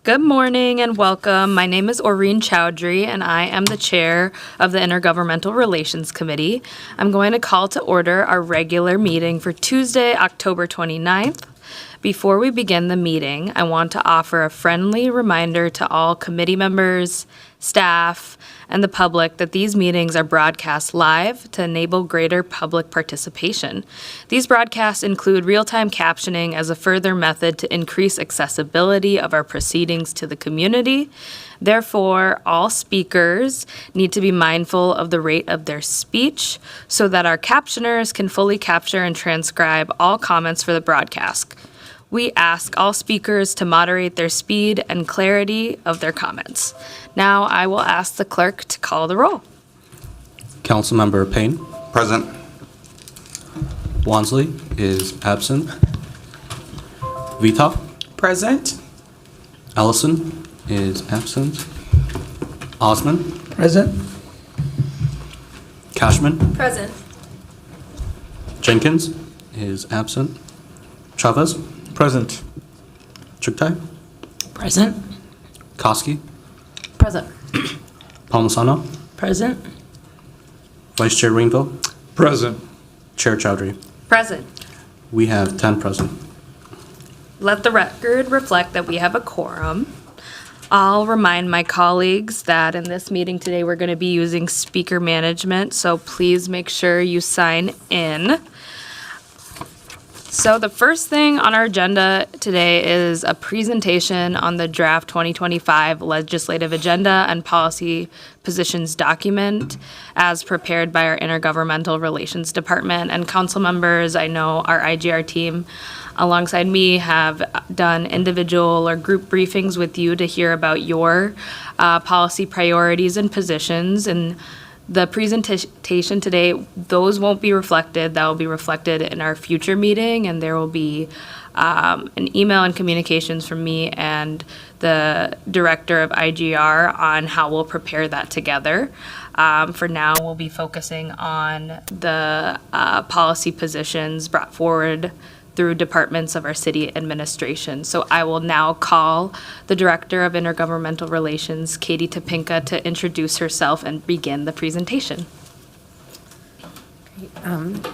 Good morning and welcome. My name is Oreen Chowdhury and I am the chair of the Intergovernmental Relations Committee. I'm going to call to order our regular meeting for Tuesday, October 29th. Before we begin the meeting, I want to offer a friendly reminder to all committee members, staff, and the public that these meetings are broadcast live to enable greater public participation. These broadcasts include real-time captioning as a further method to increase accessibility of our proceedings to the community. Therefore, all speakers need to be mindful of the rate of their speech so that our captioners can fully capture and transcribe all comments for the broadcast. We ask all speakers to moderate their speed and clarity of their comments. Now I will ask the clerk to call the roll. Councilmember Payne. Present. Wansley is absent. Vita. Present. Ellison is absent. Osman. Present. Cashman. Present. Jenkins is absent. Chavez. Present. Chuktai. Present. Koski. Present. Palmisano. Present. Vice Chair Rainville. Present. Chair Chowdhury. Present. We have 10 present. Let the record reflect that we have a quorum. I'll remind my colleagues that in this meeting today, we're going to be using speaker management, so please make sure you sign in. So the first thing on our agenda today is a presentation on the draft 2025 legislative agenda and policy positions document as prepared by our Intergovernmental Relations Department. And council members, I know our IGR team alongside me have done individual or group briefings with you to hear about your policy priorities and positions. And the presentation today, those won't be reflected. That will be reflected in our future meeting, and there will be an email and communications from me and the director of IGR on how we'll prepare that together. For now, we'll be focusing on the policy positions brought forward through departments of our city administration. So I will now call the Director of Intergovernmental Relations, Katie Topinka, to introduce herself and begin the presentation.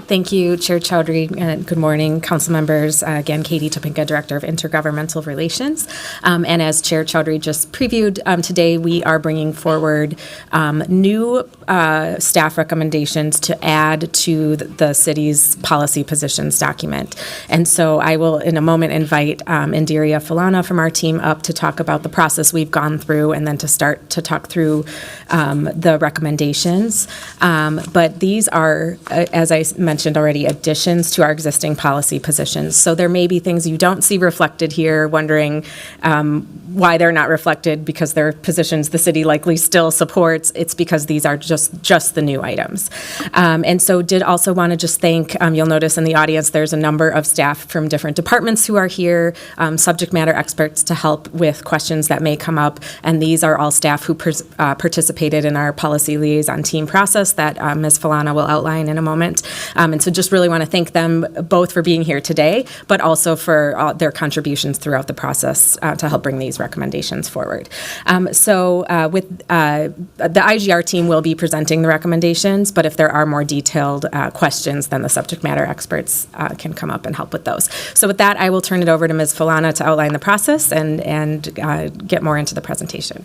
Thank you, Chair Chowdhury, and good morning, council members. Again, Katie Topinka, Director of Intergovernmental Relations. And as Chair Chowdhury just previewed, today we are bringing forward new staff recommendations to add to the city's policy positions document. And so I will, in a moment, invite Indiria Falana from our team up to talk about the process we've gone through and then to start to talk through the recommendations. But these are, as I mentioned already, additions to our existing policy positions. So there may be things you don't see reflected here, wondering why they're not reflected because they're positions the city likely still supports. It's because these are just the new items. And so did also want to just thank, you'll notice in the audience, there's a number of staff from different departments who are here, subject matter experts to help with questions that may come up. And these are all staff who participated in our policy liaison team process that Ms. Falana will outline in a moment. And so just really want to thank them both for being here today, but also for their contributions throughout the process to help bring these recommendations forward. So with the IGR team will be presenting the recommendations, but if there are more detailed questions, then the subject matter experts can come up and help with those. So with that, I will turn it over to Ms. Falana to outline the process and get more into the presentation.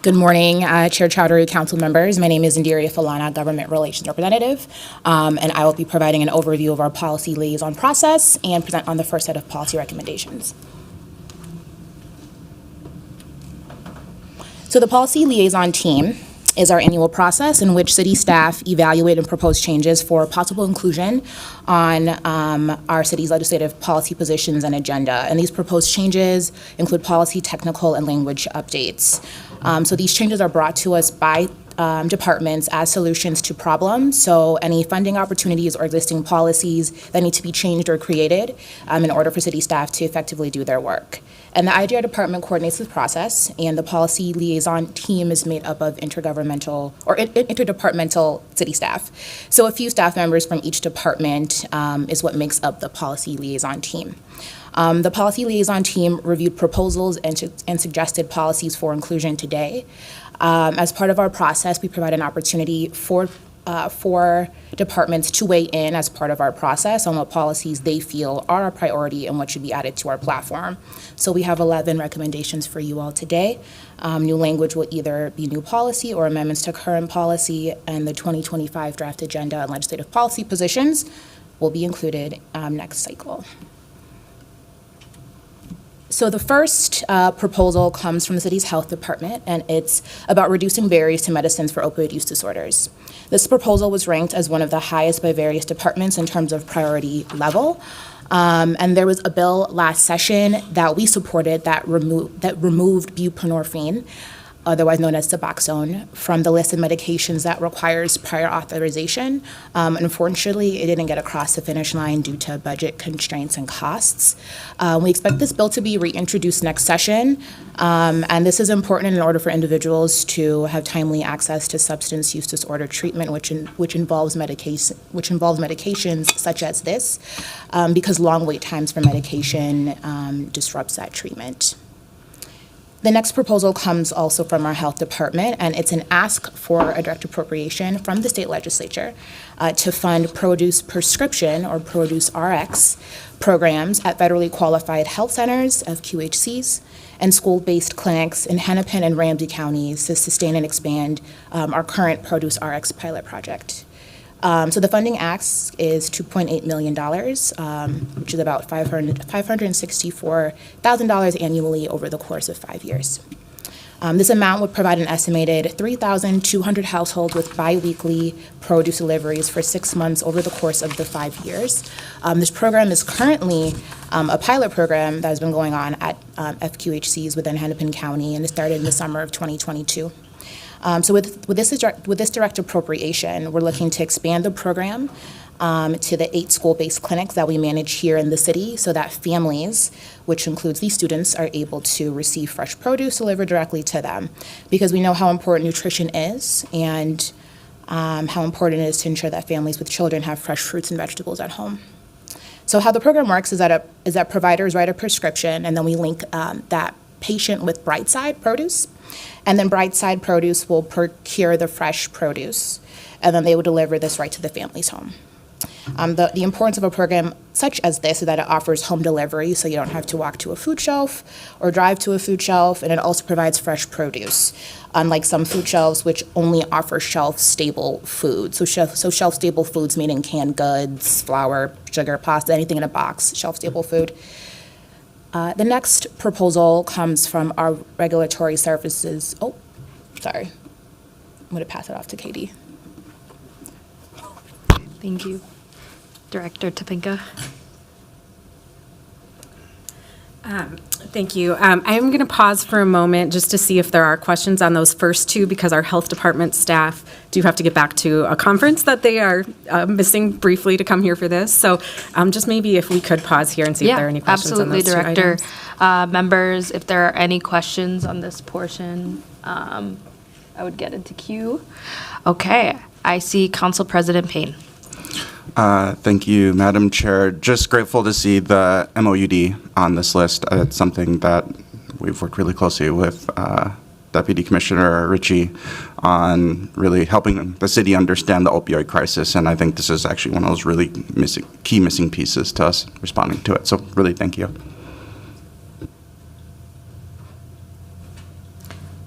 Good morning, Chair Chowdhury, council members. My name is Indiria Falana, Government Relations Representative, and I will be providing an overview of our policy liaison process and present on the first set of policy recommendations. So the policy liaison team is our annual process in which city staff evaluate and propose changes for possible inclusion on our city's legislative policy positions and agenda. And these proposed changes include policy, technical, and language updates. So these changes are brought to us by departments as solutions to problems. So any funding opportunities or existing policies that need to be changed or created in order for city staff to effectively do their work. And the IGR department coordinates this process, and the policy liaison team is made up of intergovernmental or interdepartmental city staff. So a few staff members from each department is what makes up the policy liaison team. The policy liaison team reviewed proposals and suggested policies for inclusion today. As part of our process, we provide an opportunity for departments to weigh in as part of our process on what policies they feel are a priority and what should be added to our platform. So we have 11 recommendations for you all today. New language will either be new policy or amendments to current policy, and the 2025 draft agenda and legislative policy positions will be included next cycle. So the first proposal comes from the city's health department, and it's about reducing barriers to medicines for opioid use disorders. This proposal was ranked as one of the highest by various departments in terms of priority level. And there was a bill last session that we supported that removed buprenorphine, otherwise known as Suboxone, from the list of medications that requires prior authorization. Unfortunately, it didn't get across the finish line due to budget constraints and costs. We expect this bill to be reintroduced next session, and this is important in order for individuals to have timely access to substance use disorder treatment, which involves medications such as this, because long wait times for medication disrupts that treatment. The next proposal comes also from our health department, and it's an ask for a direct appropriation from the state legislature to fund produce prescription or produce RX programs at federally qualified health centers, FQHCs, and school-based clinics in Hennepin and Ramsey counties to sustain and expand our current produce RX pilot project. So the funding ask is $2.8 million, which is about $564,000 annually over the course of 5 years. This amount would provide an estimated 3,200 households with biweekly produce deliveries for 6 months over the course of the 5 years. This program is currently a pilot program that has been going on at FQHCs within Hennepin County, and it started in the summer of 2022. So with this direct appropriation, we're looking to expand the program to the 8 school-based clinics that we manage here in the city so that families, which includes these students, are able to receive fresh produce delivered directly to them. Because we know how important nutrition is and how important it is to ensure that families with children have fresh fruits and vegetables at home. So how the program works is that providers write a prescription, and then we link that patient with Brightside Produce. And then Brightside Produce will procure the fresh produce, and then they will deliver this right to the family's home. The importance of a program such as this is that it offers home delivery, so you don't have to walk to a food shelf or drive to a food shelf, and it also provides fresh produce, unlike some food shelves which only offer shelf-stable food. So shelf-stable foods meaning canned goods, flour, sugar, pasta, anything in a box, shelf-stable food. The next proposal comes from our regulatory services. Oh, sorry. I'm going to pass it off to Katie. Thank you. Director Topinka. Thank you. I'm going to pause for a moment just to see if there are questions on those first two, because our health department staff do have to get back to a conference that they are missing briefly to come here for this. So just maybe if we could pause here and see if there are any questions on those absolutely, two Director. items. Members, if there are any questions on this portion, I would get into queue. Okay, I see Council President Payne. Thank you, Madam Chair. Just grateful to see the MOUD on this list. It's something that we've worked really closely with Deputy Commissioner Ritchie on really helping the city understand the opioid crisis, and I think this is actually one of those really key missing pieces to us responding to it. So really, thank you.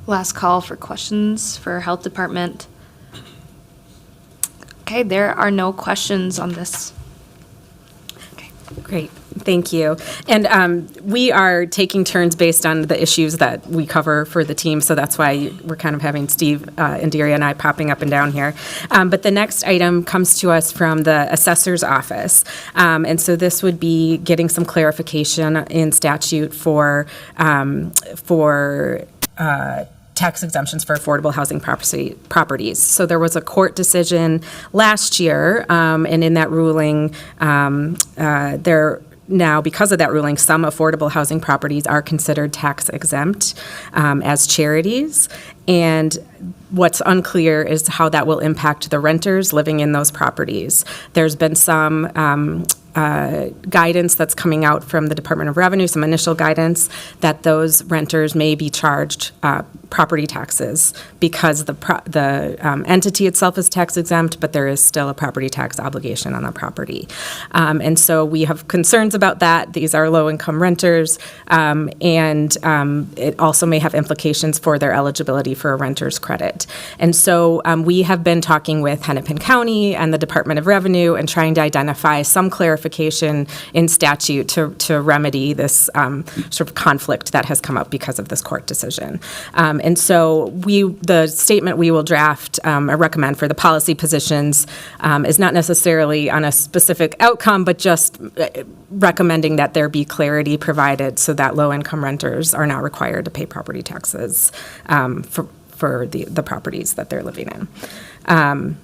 Last call for questions for Health Department. Okay, there are no questions on this. Okay. Great, thank you. And we are taking turns based on the issues that we cover for the team, so that's why we're kind of having Steve, Indira, and I popping up and down here. But the next item comes to us from the assessor's office. And so this would be getting some clarification in statute for tax exemptions for affordable housing properties. So there was a court decision last year, and in that ruling, now, because of that ruling, some affordable housing properties are considered tax exempt as charities. And what's unclear is how that will impact the renters living in those properties. There's been some guidance that's coming out from the Department of Revenue, some initial guidance that those renters may be charged property taxes because the entity itself is tax exempt, but there is still a property tax obligation on the property. And so we have concerns about that. These are low-income renters, and it also may have implications for their eligibility for a renter's credit. And so we have been talking with Hennepin County and the Department of Revenue and trying to identify some clarification in statute to remedy this sort of conflict that has come up because of this court decision. And so the statement we will draft or recommend for the policy positions is not necessarily on a specific outcome, but just recommending that there be clarity provided so that low-income renters are not required to pay property taxes for the properties that they're living in. And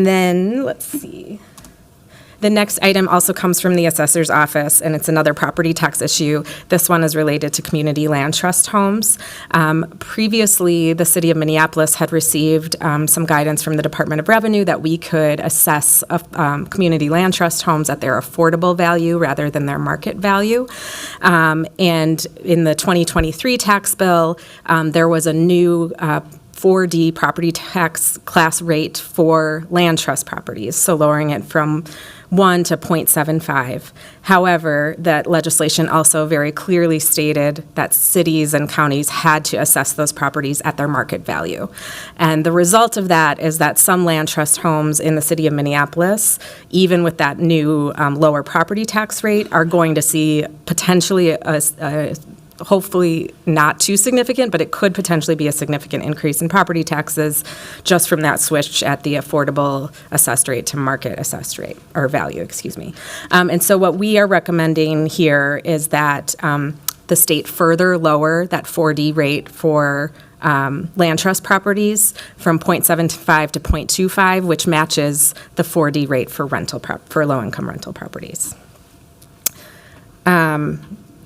then, let's see. The next item also comes from the assessor's office, and it's another property tax issue. This one is related to community land trust homes. Previously, the city of Minneapolis had received some guidance from the Department of Revenue that we could assess community land trust homes at their affordable value rather than their market value. And in the 2023 tax bill, there was a new 4D property tax class rate for land trust properties, so lowering it from 1 to 0.75. However, that legislation also very clearly stated that cities and counties had to assess those properties at their market value. And the result of that is that some land trust homes in the city of Minneapolis, even with that new lower property tax rate, are going to see potentially a hopefully not too significant, but it could potentially be a significant increase in property taxes just from that switch at the affordable assessed rate to market assessed rate, or value, excuse me. And so what we are recommending here is that the state further lower that 4D rate for land trust properties from 0.75 to 0.25, which matches the 4D rate for for low-income rental properties.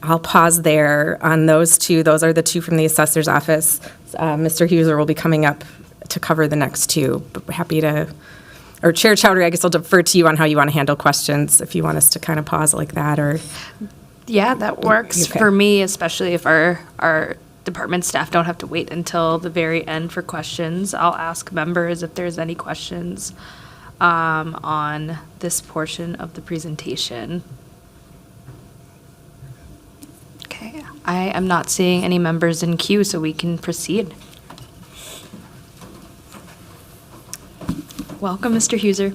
I'll pause there on those two. Those are the two from the assessor's office. Mr. Huser will be coming up to cover the next two. But happy to, or Chair Chowdhury, I guess I'll defer to you on how you want to handle questions, if you want us to kind of pause like that, or. Yeah, that works Okay. for me, especially if our department staff don't have to wait until the very end for questions. I'll ask members if there's any questions on this portion of the presentation. Okay, I am not seeing any members in queue, so we can proceed. Welcome, Mr. Huser.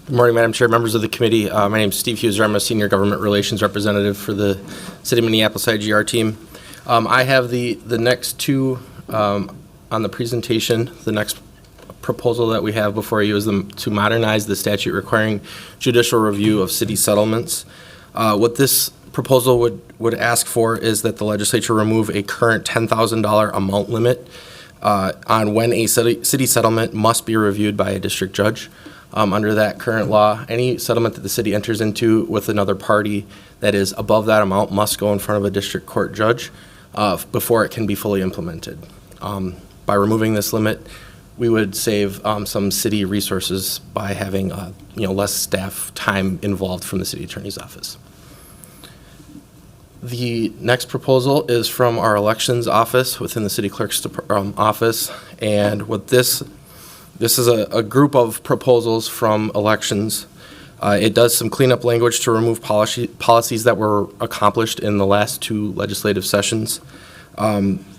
Good morning, Madam Chair, members of the committee. My name is Steve Huser. I'm a senior government relations representative for the City of Minneapolis IGR team. I have the next two on the presentation. The next proposal that we have before you is to modernize the statute requiring judicial review of city settlements. What this proposal would ask for is that the legislature remove a current $10,000 amount limit on when a city settlement must be reviewed by a district judge. Under that current law, any settlement that the city enters into with another party that is above that amount must go in front of a district court judge before it can be fully implemented. By removing this limit, we would save some city resources by having less staff time involved from the city attorney's office. The next proposal is from our elections office within the city clerk's office, and what this is a group of proposals from elections. It does some cleanup language to remove policies that were accomplished in the last two legislative sessions.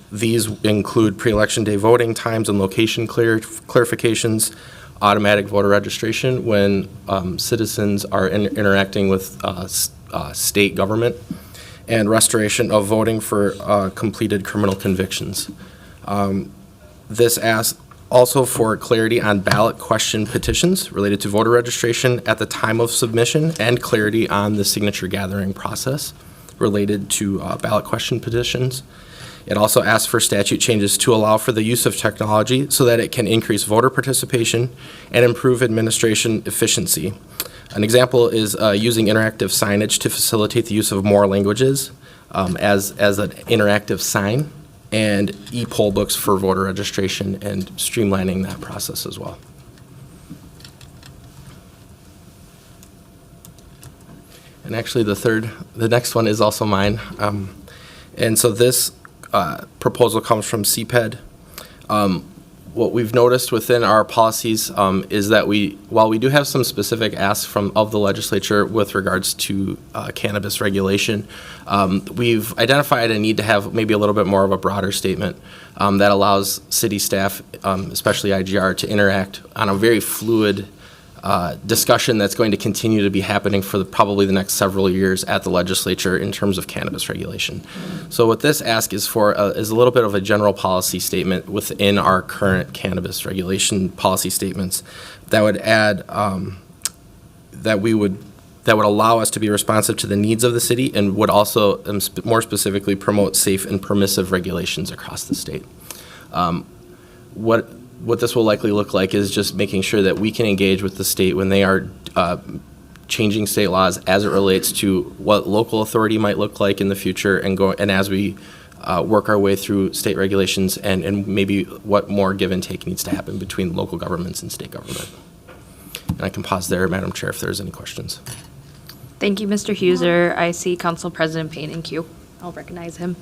These include pre-election day voting times and location clarifications, automatic voter registration when citizens are interacting with state government, and restoration of voting for completed criminal convictions. This asks also for clarity on ballot question petitions related to voter registration at the time of submission, and clarity on the signature gathering process related to ballot question petitions. It also asks for statute changes to allow for the use of technology so that it can increase voter participation and improve administration efficiency. An example is using interactive signage to facilitate the use of more languages as an interactive sign, and e-poll books for voter registration and streamlining that process as well. And actually, the next one is also mine. And so this proposal comes from CPED. What we've noticed within our policies is that while we do have some specific asks of the legislature with regards to cannabis regulation, we've identified a need to have maybe a little bit more of a broader statement that allows city staff, especially IGR, to interact on a very fluid discussion that's going to continue to be happening for probably the next several years at the legislature in terms of cannabis regulation. So what this ask is for is a little bit of a general policy statement within our current cannabis regulation policy statements that would add that would allow us to be responsive to the needs of the city and would also more specifically promote safe and permissive regulations across the state. What this will likely look like is just making sure that we can engage with the state when they are changing state laws as it relates to what local authority might look like in the future, and as we work our way through state regulations and maybe what more give and take needs to happen between local governments and state government. And I can pause there, Madam Chair, if there's any questions. Thank you, Mr. Huser. I see Council President Payne in queue. I'll recognize him.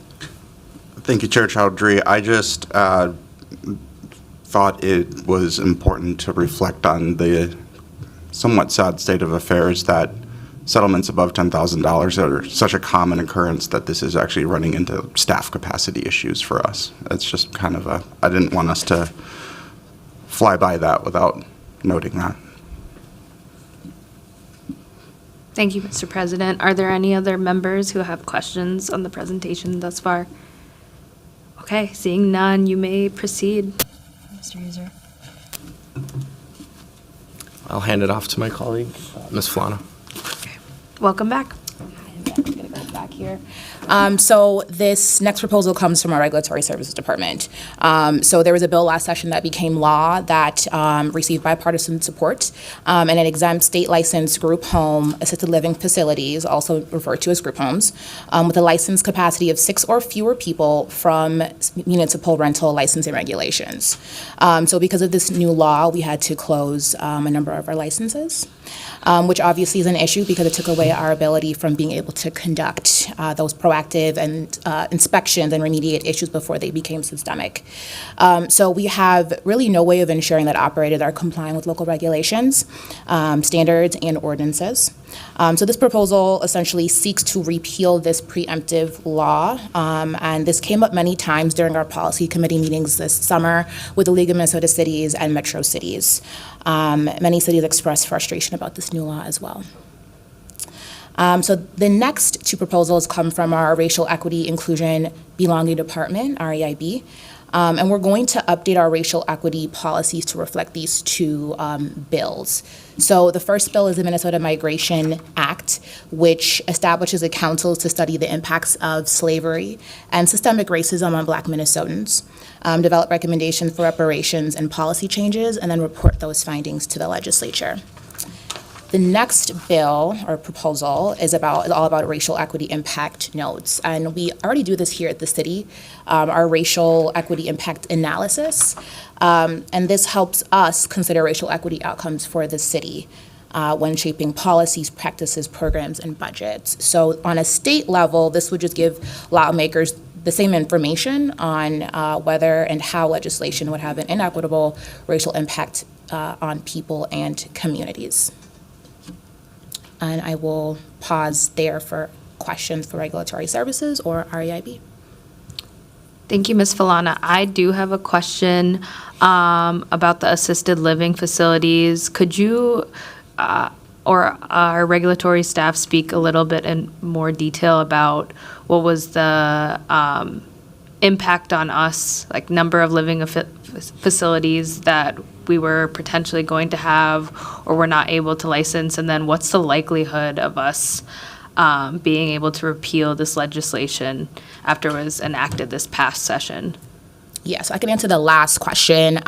Thank you, Chair Chowdhury. I just thought it was important to reflect on the somewhat sad state of affairs that settlements above $10,000 are such a common occurrence that this is actually running into staff capacity issues for us. It's just kind of I didn't want us to fly by that without noting that. Thank you, Mr. President. Are there any other members who have questions on the presentation thus far? Okay, seeing none, you may proceed, Mr. Huser. I'll hand it off to my colleague, Ms. Flana. Welcome back. I'm going to go back here. So this next proposal comes from our Regulatory Services Department. So there was a bill last session that became law that received bipartisan support, and it exempts state licensed group home assisted living facilities, also referred to as group homes, with a license capacity of 6 or fewer people from municipal rental licensing regulations. So because of this new law, we had to close a number of our licenses, which obviously is an issue because it took away our ability from being able to conduct those proactive and inspections and remediate issues before they became systemic. So we have really no way of ensuring that operators are complying with local regulations, standards, and ordinances. So this proposal essentially seeks to repeal this preemptive law, and this came up many times during our policy committee meetings this summer with the League of Minnesota Cities and Metro Cities. Many cities expressed frustration about this new law as well. So the next two proposals come from our Racial Equity Inclusion Belonging Department, REIB, and we're going to update our racial equity policies to reflect these two bills. So the first bill is the Minnesota Migration Act, which establishes a council to study the impacts of slavery and systemic racism on Black Minnesotans, develop recommendations for reparations and policy changes, and then report those findings to the legislature. The next bill or proposal is all about racial equity impact notes. And we already do this here at the city, our racial equity impact analysis. And this helps us consider racial equity outcomes for the city when shaping policies, practices, programs, and budgets. So on a state level, this would just give lawmakers the same information on whether and how legislation would have an inequitable racial impact on people and communities. And I will pause there for questions for Regulatory Services or REIB. Thank you, Ms. Falana. I do have a question about the assisted living facilities. Could you or our regulatory staff speak a little bit in more detail about what was the impact on us, like number of living facilities that we were potentially going to have or were not able to license, and then what's the likelihood of us being able to repeal this legislation after it was enacted this past session? Yes, I can answer the last question.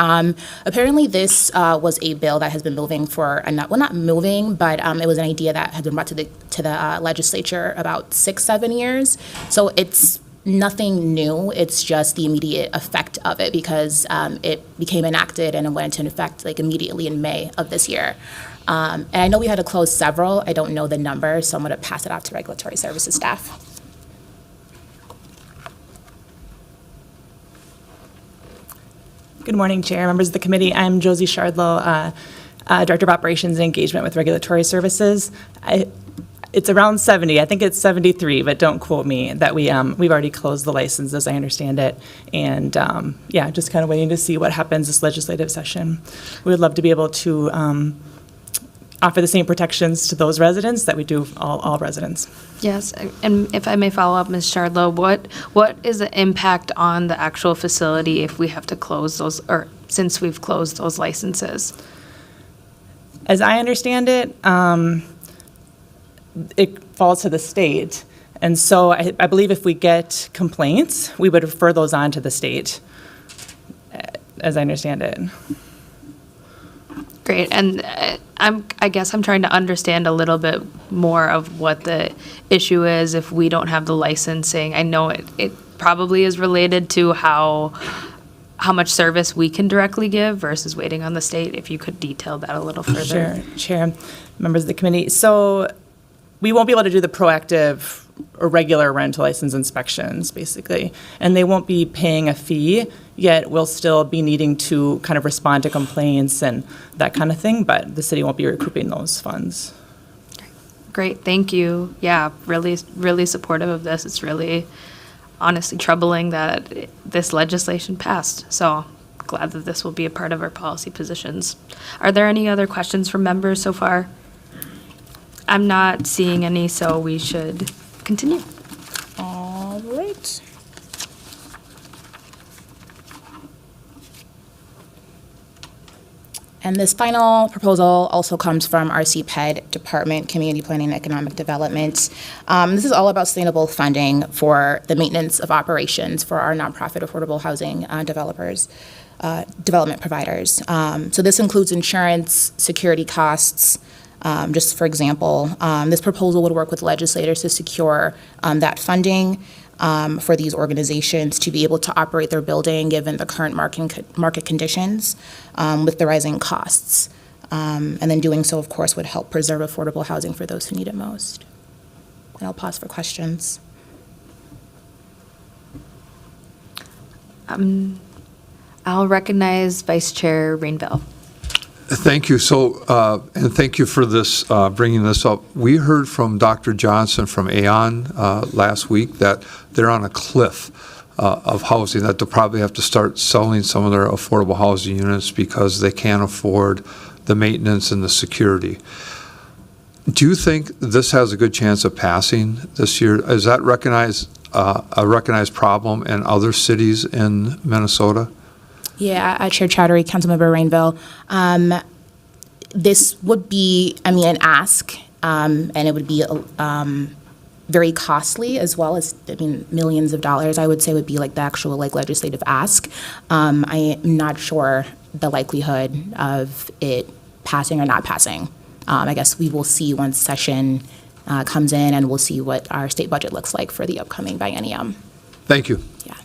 Apparently, this was a bill that has been moving for, not moving, but it was an idea that had been brought to the legislature about 6-7 years. So it's nothing new. It's just the immediate effect of it because it became enacted and it went into effect like immediately in May of this year. And I know we had to close several. I don't know the number, so I'm going to pass it off to regulatory services staff. Good morning, Chair, members of the committee. I'm Josie Shardlow, Director of Operations and Engagement with Regulatory Services. It's around 70. I think it's 73, but don't quote me. That we've already closed the license, as I understand it, and yeah, just kind of waiting to see what happens this legislative session. We would love to be able to offer the same protections to those residents that we do all residents. Yes, and if I may follow up, Ms. Shardlow, what is the impact on the actual facility if we have to close those, or since we've closed those licenses? As I understand it, it falls to the state. And so I believe if we get complaints, we would refer those on to the state, as I understand it. Great, and I guess I'm trying to understand a little bit more of what the issue is if we don't have the licensing. I know it probably is related to how much service we can directly give versus waiting on the state. If you could detail that a little further. Sure, Chair, members of the committee. So we won't be able to do the proactive or regular rental license inspections, basically, and they won't be paying a fee, yet we'll still be needing to kind of respond to complaints and that kind of thing, but the city won't be recouping those funds. Great, thank you. Yeah, really, really supportive of this. It's really honestly troubling that this legislation passed. So glad that this will be a part of our policy positions. Are there any other questions from members so far? I'm not seeing any, so we should continue. All right. And this final proposal also comes from our CPED Department, Community Planning and Economic Development. This is all about sustainable funding for the maintenance of operations for our nonprofit affordable housing development providers. So this includes insurance, security costs. Just for example, this proposal would work with legislators to secure that funding for these organizations to be able to operate their building given the current market conditions with the rising costs. And then doing so, of course, would help preserve affordable housing for those who need it most. And I'll pause for questions. I'll recognize Vice Chair Rainville. Thank you. So, and thank you for this, bringing this up. We heard from Dr. Johnson from Aon last week that they're on a cliff of housing, that they'll probably have to start selling some of their affordable housing units because they can't afford the maintenance and the security. Do you think this has a good chance of passing this year? Is that a recognized problem in other cities in Minnesota? Yeah, Chair Chowdhury, Councilmember Rainville. This would be, an ask, and it would be very costly as well as, millions of dollars, I would say, would be like the actual legislative ask. I am not sure the likelihood of it passing or not passing. I guess we will see once session comes in, and we'll see what our state budget looks like for the upcoming biennium. Thank you. Yeah.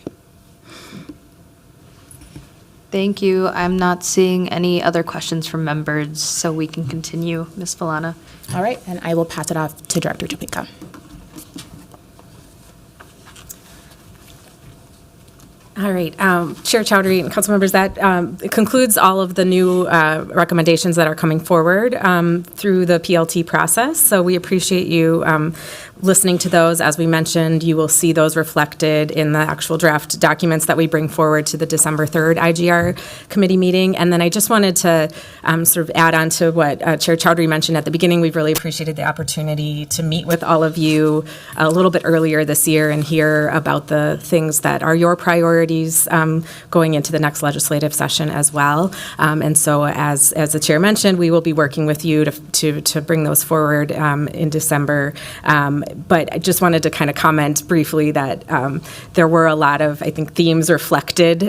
Thank you. I'm not seeing any other questions from members, so we can continue. Ms. Villana. All right, and I will pass it off to Director Topinka. All right, Chair Chowdhury and council members, that concludes all of the new recommendations that are coming forward through the PLT process. So we appreciate you listening to those. As we mentioned, you will see those reflected in the actual draft documents that we bring forward to the December 3rd IGR committee meeting. And then I just wanted to sort of add on to what Chair Chowdhury mentioned at the beginning. We've really appreciated the opportunity to meet with all of you a little bit earlier this year and hear about the things that are your priorities priorities going into the next legislative session as well. And so as the chair mentioned, we will be working with you to bring those forward in December. But I just wanted to kind of comment briefly that there were a lot of, I think, themes reflected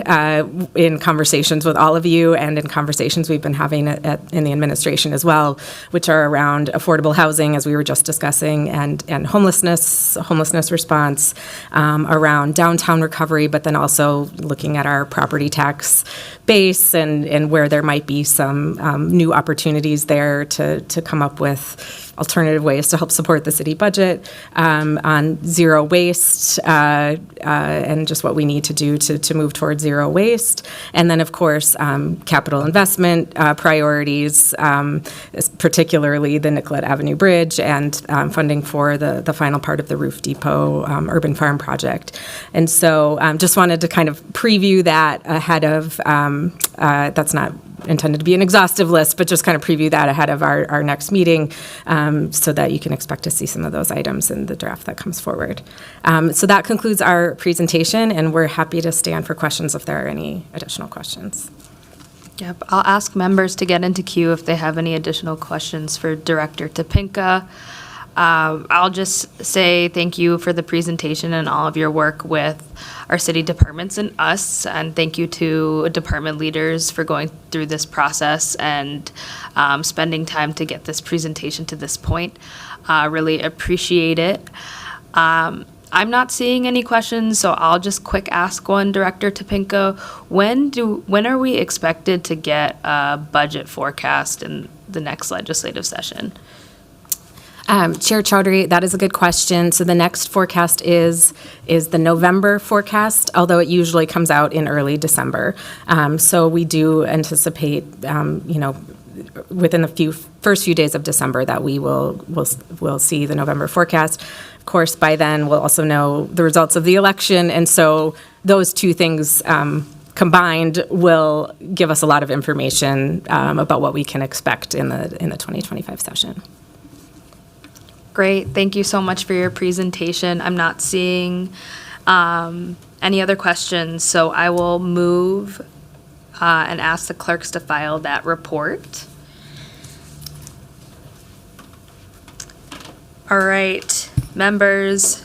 in conversations with all of you and in conversations we've been having in the administration as well, which are around affordable housing, as we were just discussing, and homelessness response, around downtown recovery, but then also looking at our property tax base and where there might be some new opportunities there to come up with alternative ways to help support the city budget, on zero waste, and just what we need to do to move towards zero waste. And then, of course, capital investment priorities, particularly the Nicollet Avenue Bridge and funding for the final part of the Roof Depot Urban Farm project. And so just wanted to kind of preview that ahead of, that's not intended to be an exhaustive list, but just kind of preview that ahead of our next meeting, so that you can expect to see some of those items in the draft that comes forward. So that concludes our presentation, and we're happy to stand for questions if there are any additional questions. Yep, I'll ask members to get into queue if they have any additional questions for Director Topinka. I'll just say thank you for the presentation and all of your work with our city departments and us, and thank you to department leaders for going through this process and spending time to get this presentation to this point. Really appreciate it. I'm not seeing any questions, so I'll just quick ask one, Director Topinka. When are we expected to get a budget forecast in the next legislative session? Chair Chowdhury, that is a good question. So the next forecast is the November forecast, although it usually comes out in early December. So we do anticipate, within the first few days of December that we'll see the November forecast. Of course, by then we'll also know the results of the election, and so those two things combined will give us a lot of information about what we can expect in the 2025 session. Great. Thank you so much for your presentation. I'm not seeing any other questions, so I will move and ask the clerks to file that report. All right, members,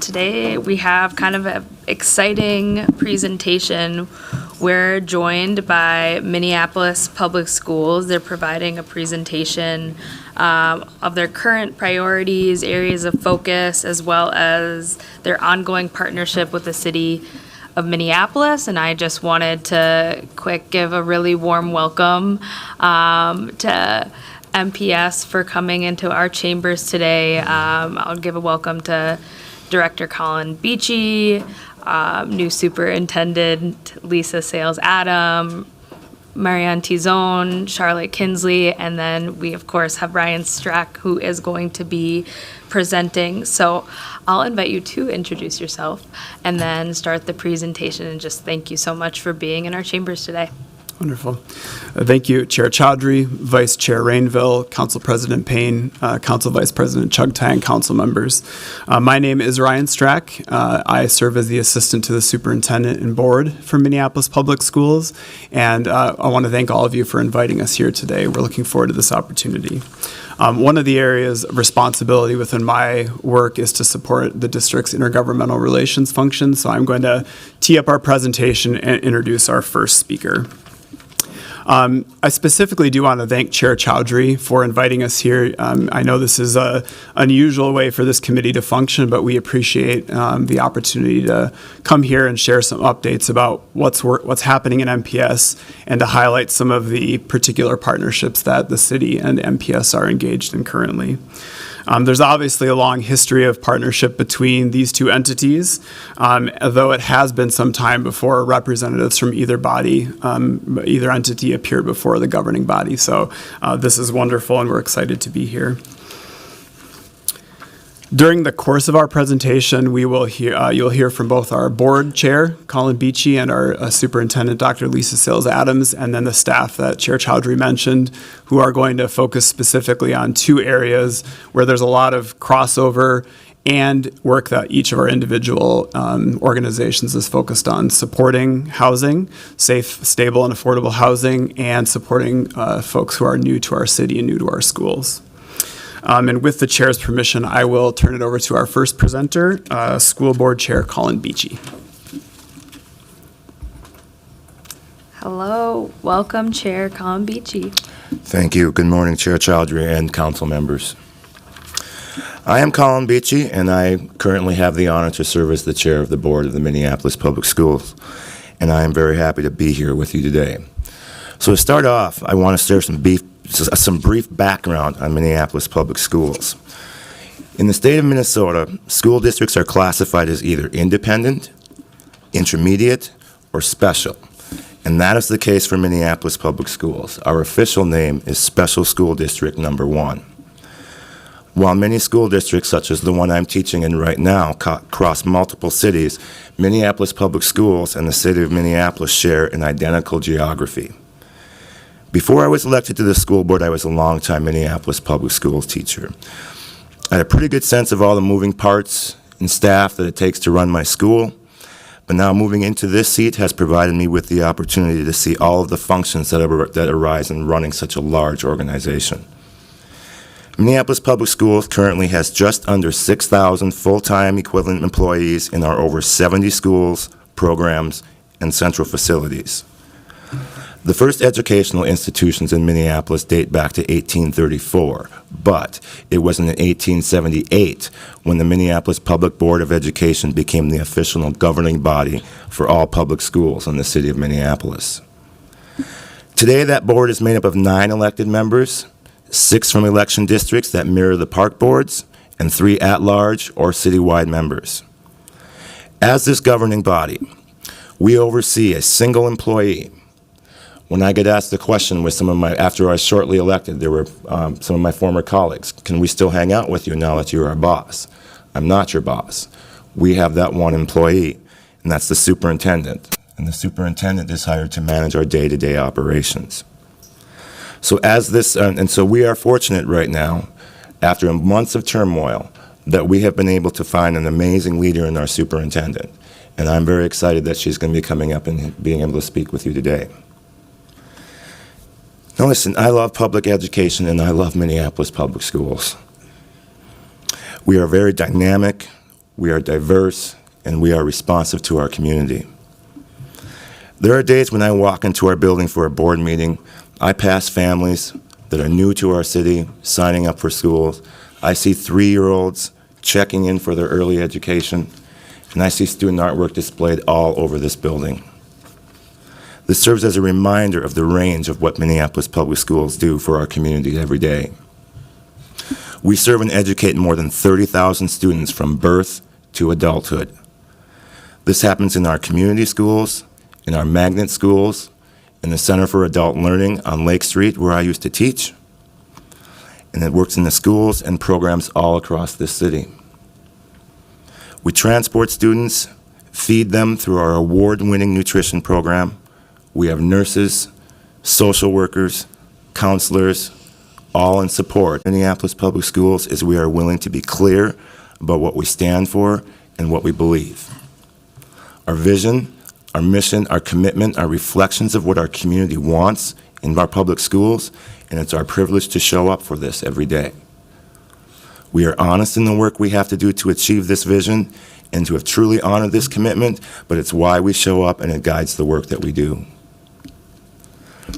today we have kind of an exciting presentation. We're joined by Minneapolis Public Schools. They're providing a presentation of their current priorities, areas of focus, as well as their ongoing partnership with the city of Minneapolis. And I just wanted to give a really warm welcome to MPS for coming into our chambers today. I'll give a welcome to Director Colin Beachy, new Superintendent Lisa Sales-Adam, Marianne Tizone, Charlotte Kinsley, and then we, of course, have Ryan Strack, who is going to be presenting. So I'll invite you to introduce yourself and then start the presentation, and just thank you so much for being in our chambers today. Wonderful. Thank you, Chair Chowdhury, Vice Chair Rainville, Council President Payne, Council Vice President Chugtai, and Council members. My name is Ryan Strack. I serve as the Assistant to the Superintendent and Board for Minneapolis Public Schools, and I want to thank all of you for inviting us here today. We're looking forward to this opportunity. One of the areas of responsibility within my work is to support the district's intergovernmental relations function, so I'm going to tee up our presentation and introduce our first speaker. I specifically do want to thank Chair Chowdhury for inviting us here. I know this is an unusual way for this committee to function, but we appreciate the opportunity to come here and share some updates about what's happening in MPS and to highlight some of the particular partnerships that the city and MPS are engaged in currently. There's obviously a long history of partnership between these two entities, though it has been some time before representatives from either body, either entity appeared before the governing body. So this is wonderful, and we're excited to be here. During the course of our presentation, you'll hear from both our board chair, Colin Beachy, and our superintendent, Dr. Lisa Sales-Adams, and then the staff that Chair Chowdhury mentioned, who are going to focus specifically on two areas where there's a lot of crossover and work that each of our individual organizations is focused on: supporting housing, safe, stable, and affordable housing, and supporting folks who are new to our city and new to our schools. And with the chair's permission, I will turn it over to our first presenter, School Board Chair Colin Beachy. Hello, welcome Chair Colin Beachy. Thank you. Good morning, Chair Chowdhury and council members. I am Colin Beachy, and I currently have the honor to serve as the chair of the board of the Minneapolis Public Schools, and I am very happy to be here with you today. So to start off, I want to share some brief background on Minneapolis Public Schools. In the state of Minnesota, school districts are classified as either independent, intermediate, or special. And that is the case for Minneapolis Public Schools. Our official name is Special School District Number 1. While many school districts, such as the one I'm teaching in right now, cross multiple cities, Minneapolis Public Schools and the city of Minneapolis share an identical geography. Before I was elected to the school board, I was a longtime Minneapolis Public Schools teacher. I had a pretty good sense of all the moving parts and staff that it takes to run my school. But now moving into this seat has provided me with the opportunity to see all of the functions that arise in running such a large organization. Minneapolis Public Schools currently has just under 6,000 full-time equivalent employees in our over 70 schools, programs, and central facilities. The first educational institutions in Minneapolis date back to 1834, but it was in 1878 when the Minneapolis Public Board of Education became the official governing body for all public schools in the city of Minneapolis. Today, that board is made up of 9 elected members, 6 from election districts that mirror the park boards, and 3 at-large or citywide members. As this governing body, we oversee a single employee. When I get asked the question with after I was shortly elected, there were some of my former colleagues, can we still hang out with you now that you're our boss? I'm not your boss. We have that one employee, and that's the superintendent. And the superintendent is hired to manage our day-to-day operations. So so we are fortunate right now, after months of turmoil, that we have been able to find an amazing leader in our superintendent. And I'm very excited that she's going to be coming up and being able to speak with you today. Now listen, I love public education and I love Minneapolis Public Schools. We are very dynamic, we are diverse, and we are responsive to our community. There are days when I walk into our building for a board meeting, I pass families that are new to our city, signing up for schools. I see 3-year-olds checking in for their early education, and I see student artwork displayed all over this building. This serves as a reminder of the range of what Minneapolis Public Schools do for our community every day. We serve and educate more than 30,000 students from birth to adulthood. This happens in our community schools, in our magnet schools, in the Center for Adult Learning on Lake Street, where I used to teach, and it works in the schools and programs all across this city. We transport students, feed them through our award-winning nutrition program. We have nurses, social workers, counselors, all in support. Minneapolis Public Schools is we are willing to be clear about what we stand for and what we believe. Our vision, our mission, our commitment are reflections of what our community wants in our public schools, and it's our privilege to show up for this every day. We are honest in the work we have to do to achieve this vision and to have truly honored this commitment, but it's why we show up and it guides the work that we do.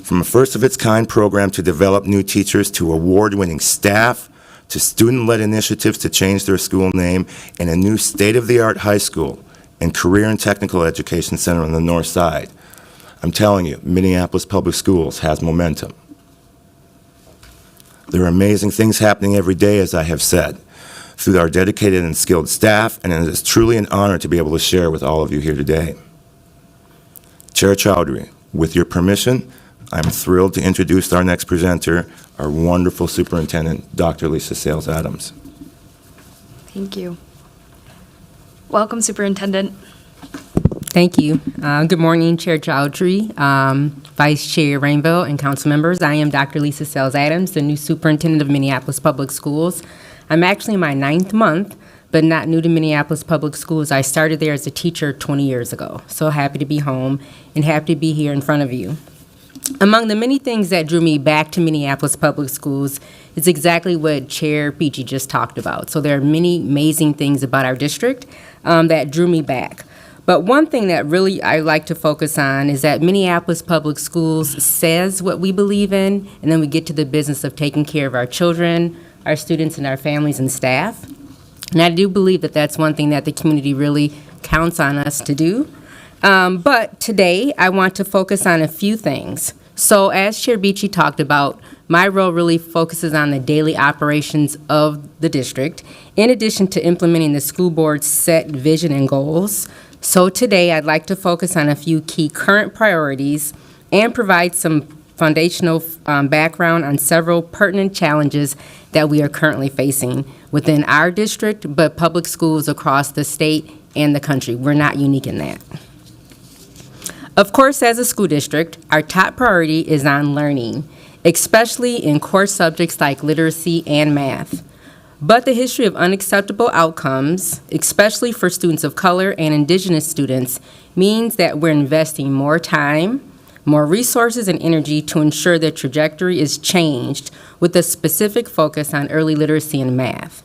From a first-of-its-kind program to develop new teachers, to award-winning staff, to student-led initiatives to change their school name, and a new state-of-the-art high school and career and technical education center on the north side. I'm telling you, Minneapolis Public Schools has momentum. There are amazing things happening every day, as I have said, through our dedicated and skilled staff, and it is truly an honor to be able to share with all of you here today. Chair Chowdhury, with your permission, I'm thrilled to introduce our next presenter, our wonderful superintendent, Dr. Lisa Sales Adams. Thank you. Welcome, Superintendent. Thank you. Good morning, Chair Chowdhury, Vice Chair Rainville, and council members. I am Dr. Lisa Sales Adams, the new superintendent of Minneapolis Public Schools. I'm actually in my 9th month, but not new to Minneapolis Public Schools. I started there as a teacher 20 years ago. So happy to be home and happy to be here in front of you. Among the many things that drew me back to Minneapolis Public Schools is exactly what Chair Beachy just talked about. So there are many amazing things about our district that drew me back. But one thing that really I like to focus on is that Minneapolis Public Schools says what we believe in, and then we get to the business of taking care of our children, our students, and our families and staff. And I do believe that that's one thing that the community really counts on us to do. But today, I want to focus on a few things. So as Chair Beachy talked about, my role really focuses on the daily operations of the district, in addition to implementing the school board's set vision and goals. So today, I'd like to focus on a few key current priorities and provide some foundational background on several pertinent challenges that we are currently facing within our district, but public schools across the state and the country. We're not unique in that. Of course, as a school district, our top priority is on learning, especially in core subjects like literacy and math. But the history of unacceptable outcomes, especially for students of color and Indigenous students, means that we're investing more time, more resources and energy to ensure the trajectory is changed with a specific focus on early literacy and math.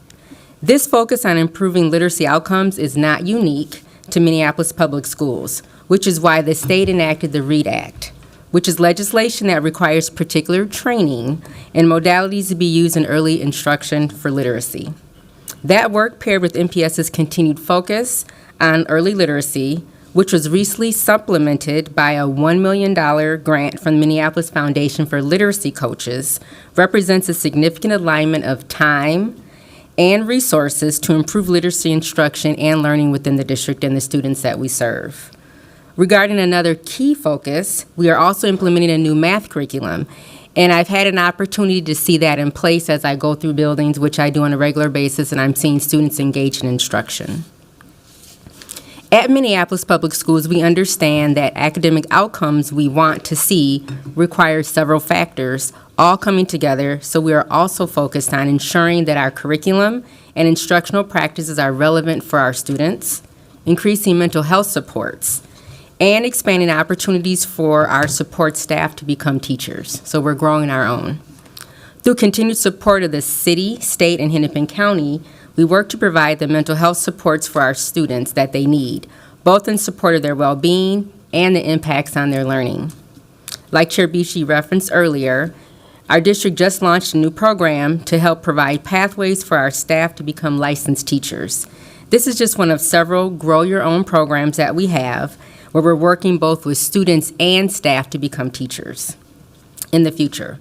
This focus on improving literacy outcomes is not unique to Minneapolis Public Schools, which is why the state enacted the READ Act, which is legislation that requires particular training and modalities to be used in early instruction for literacy. That work paired with MPS's continued focus on early literacy, which was recently supplemented by a $1 million grant from the Minneapolis Foundation for Literacy Coaches, represents a significant alignment of time and resources to improve literacy instruction and learning within the district and the students that we serve. Regarding another key focus, we are also implementing a new math curriculum, and I've had an opportunity to see that in place as I go through buildings, which I do on a regular basis, and I'm seeing students engaged in instruction. At Minneapolis Public Schools, we understand that academic outcomes we want to see require several factors, all coming together, so we are also focused on ensuring that our curriculum and instructional practices are relevant for our students, increasing mental health supports, and expanding opportunities for our support staff to become teachers. So we're growing our own. Through continued support of the city, state, and Hennepin County, we work to provide the mental health supports for our students that they need, both in support of their well-being and the impacts on their learning. Like Chair Beachy referenced earlier, our district just launched a new program to help provide pathways for our staff to become licensed teachers. This is just one of several Grow Your Own programs that we have, where we're working both with students and staff to become teachers in the future.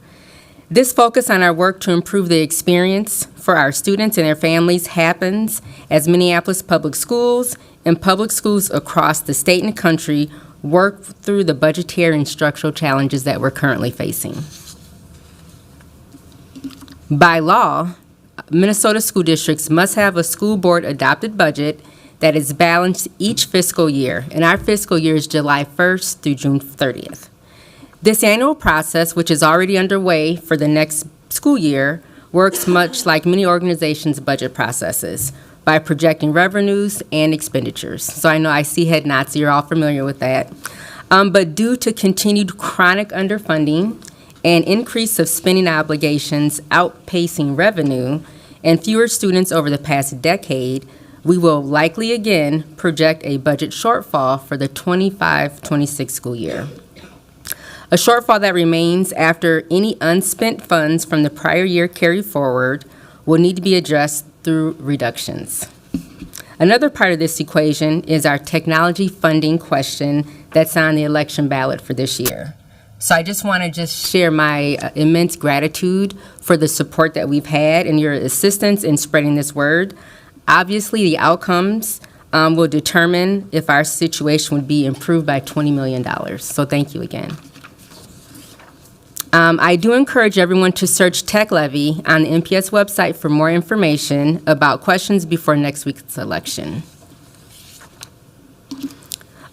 This focus on our work to improve the experience for our students and their families happens as Minneapolis Public Schools and public schools across the state and country work through the budgetary and structural challenges that we're currently facing. By law, Minnesota school districts must have a school board adopted budget that is balanced each fiscal year, and our fiscal year is July 1st through June 30th. This annual process, which is already underway for the next school year, works much like many organizations' budget processes by projecting revenues and expenditures. So I know I see head nods, so you're all familiar with that. But due to continued chronic underfunding and increase of spending obligations outpacing revenue and fewer students over the past decade, we will likely again project a budget shortfall for the 25-26 school year. A shortfall that remains after any unspent funds from the prior year carry forward will need to be addressed through reductions. Another part of this equation is our technology funding question that's on the election ballot for this year. So I just want to share my immense gratitude for the support that we've had and your assistance in spreading this word. Obviously, the outcomes will determine if our situation would be improved by $20 million. So thank you again. I do encourage everyone to search Tech Levy on the MPS website for more information about questions before next week's election.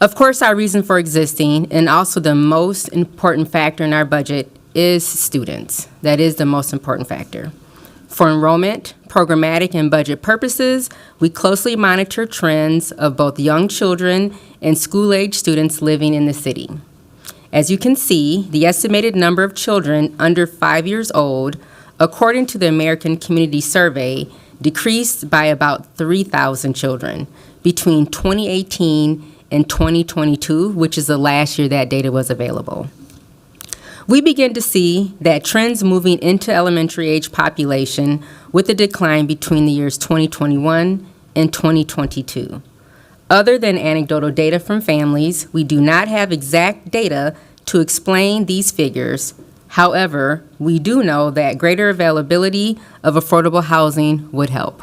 Of course, our reason for existing, and also the most important factor in our budget, is students. That is the most important factor. For enrollment, programmatic and budget purposes, we closely monitor trends of both young children and school-age students living in the city. As you can see, the estimated number of children under 5 years old, according to the American Community Survey, decreased by about 3,000 children between 2018 and 2022, which is the last year that data was available. We begin to see that trends moving into elementary age population with a decline between the years 2021 and 2022. Other than anecdotal data from families, we do not have exact data to explain these figures. However, we do know that greater availability of affordable housing would help.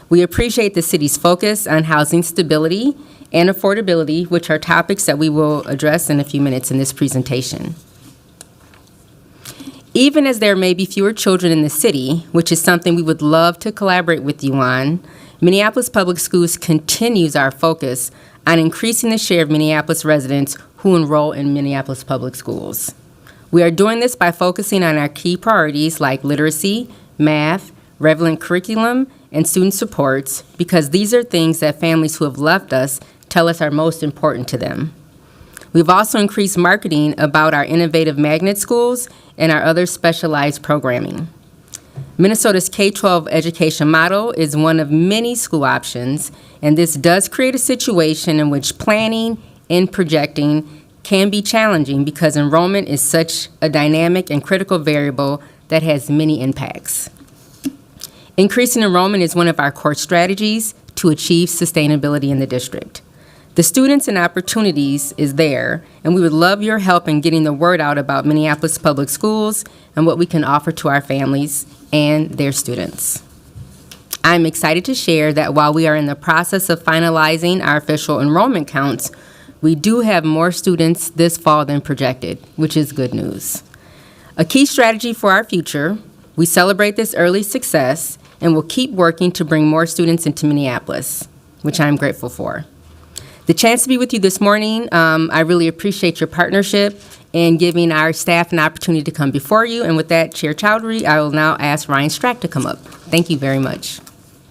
We appreciate the city's focus on housing stability and affordability, which are topics that we will address in a few minutes in this presentation. Even as there may be fewer children in the city, which is something we would love to collaborate with you on, Minneapolis Public Schools continues our focus on increasing the share of Minneapolis residents who enroll in Minneapolis Public Schools. We are doing this by focusing on our key priorities like literacy, math, relevant curriculum, and student supports, because these are things that families who have left us tell us are most important to them. We've also increased marketing about our innovative magnet schools and our other specialized programming. Minnesota's K-12 education model is one of many school options, and this does create a situation in which planning and projecting can be challenging because enrollment is such a dynamic and critical variable that has many impacts. Increasing enrollment is one of our core strategies to achieve sustainability in the district. The students and opportunities is there, and we would love your help in getting the word out about Minneapolis Public Schools and what we can offer to our families and their students. I'm excited to share that while we are in the process of finalizing our official enrollment counts, we do have more students this fall than projected, which is good news. A key strategy for our future, we celebrate this early success and will keep working to bring more students into Minneapolis, which I'm grateful for. The chance to be with you this morning, I really appreciate your partnership in giving our staff an opportunity to come before you. And with that, Chair Chowdhury, I will now ask Ryan Strack to come up. Thank you very much.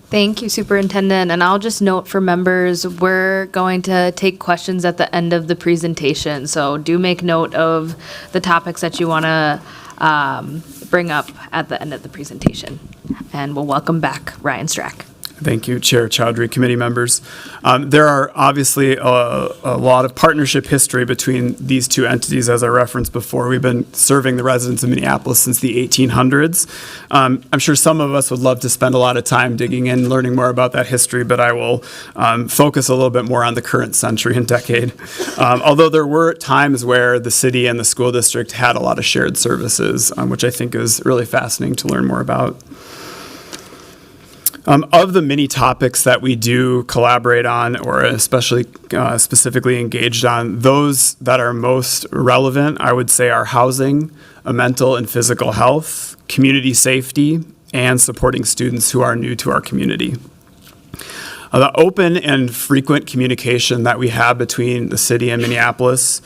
Thank you, Superintendent. And I'll just note for members, we're going to take questions at the end of the presentation. So do make note of the topics that you want to bring up at the end of the presentation. And we'll welcome back Ryan Strack. Thank you, Chair Chowdhury, committee members. There are obviously a lot of partnership history between these two entities, as I referenced before. We've been serving the residents of Minneapolis since the 1800s. I'm sure some of us would love to spend a lot of time digging in, learning more about that history, but I will focus a little bit more on the current century and decade. Although there were times where the city and the school district had a lot of shared services, which I think is really fascinating to learn more about. Of the many topics that we do collaborate on, or especially specifically engaged on, those that are most relevant, I would say, are housing, mental and physical health, community safety, and supporting students who are new to our community. The open and frequent communication that we have between the city and Minneapolis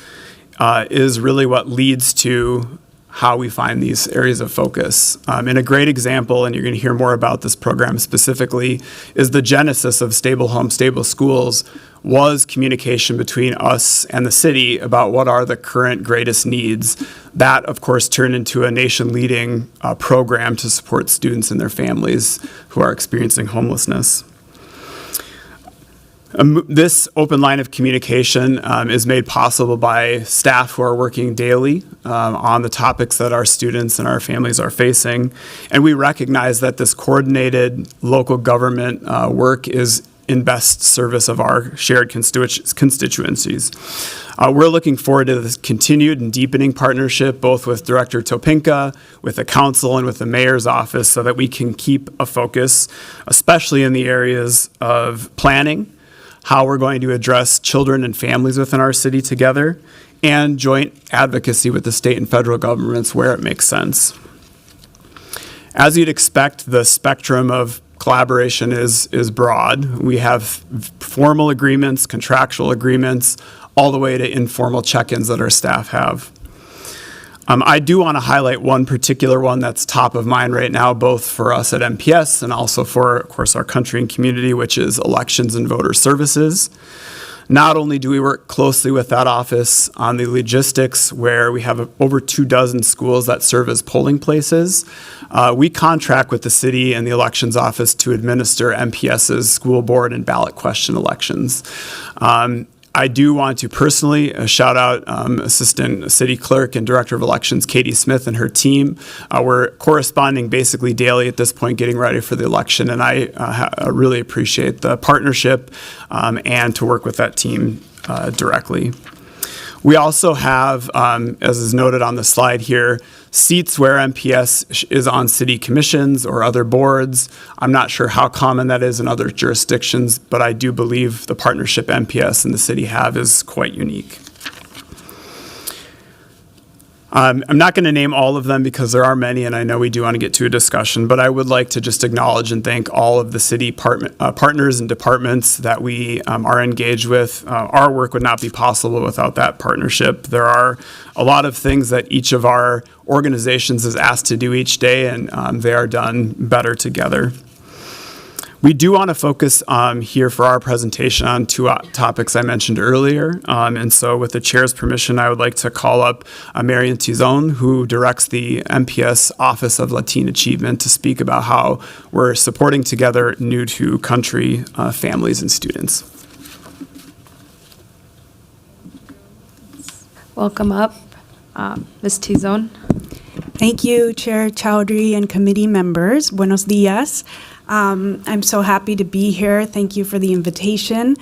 is really what leads to how we find these areas of focus. And a great example, and you're going to hear more about this program specifically, is the genesis of Stable Home, Stable Schools was communication between us and the city about what are the current greatest needs. That, of course, turned into a nation-leading program to support students and their families who are experiencing homelessness. This open line of communication is made possible by staff who are working daily on the topics that our students and our families are facing. And we recognize that this coordinated local government work is in best service of our shared constituencies. We're looking forward to this continued and deepening partnership, both with Director Topinka, with the council, and with the mayor's office, so that we can keep a focus, especially in the areas of planning, how we're going to address children and families within our city together, and joint advocacy with the state and federal governments where it makes sense. As you'd expect, the spectrum of collaboration is broad. We have formal agreements, contractual agreements, all the way to informal check-ins that our staff have. I do want to highlight one particular one that's top of mind right now, both for us at MPS and also for, of course, our country and community, which is elections and voter services. Not only do we work closely with that office on the logistics, where we have over 24 schools that serve as polling places, we contract with the city and the elections office to administer MPS's school board and ballot question elections. I do want to personally shout out Assistant City Clerk and Director of Elections Katie Smith and her team. We're corresponding basically daily at this point, getting ready for the election, and I really appreciate the partnership and to work with that team directly. We also have, as is noted on the slide here, seats where MPS is on city commissions or other boards. I'm not sure how common that is in other jurisdictions, but I do believe the partnership MPS and the city have is quite unique. I'm not going to name all of them because there are many, and I know we do want to get to a discussion, but I would like to just acknowledge and thank all of the city partners and departments that we are engaged with. Our work would not be possible without that partnership. There are a lot of things that each of our organizations is asked to do each day, and they are done better together. We do want to focus here for our presentation on two topics I mentioned earlier. And so with the chair's permission, I would like to call up Marian Tizon, who directs the MPS Office of Latin Achievement, to speak about how we're supporting together new to country families and students. Welcome up, Ms. Tizon. Thank you, Chair Chowdhury and committee members. Buenos dias. I'm so happy to be here. Thank you for the invitation.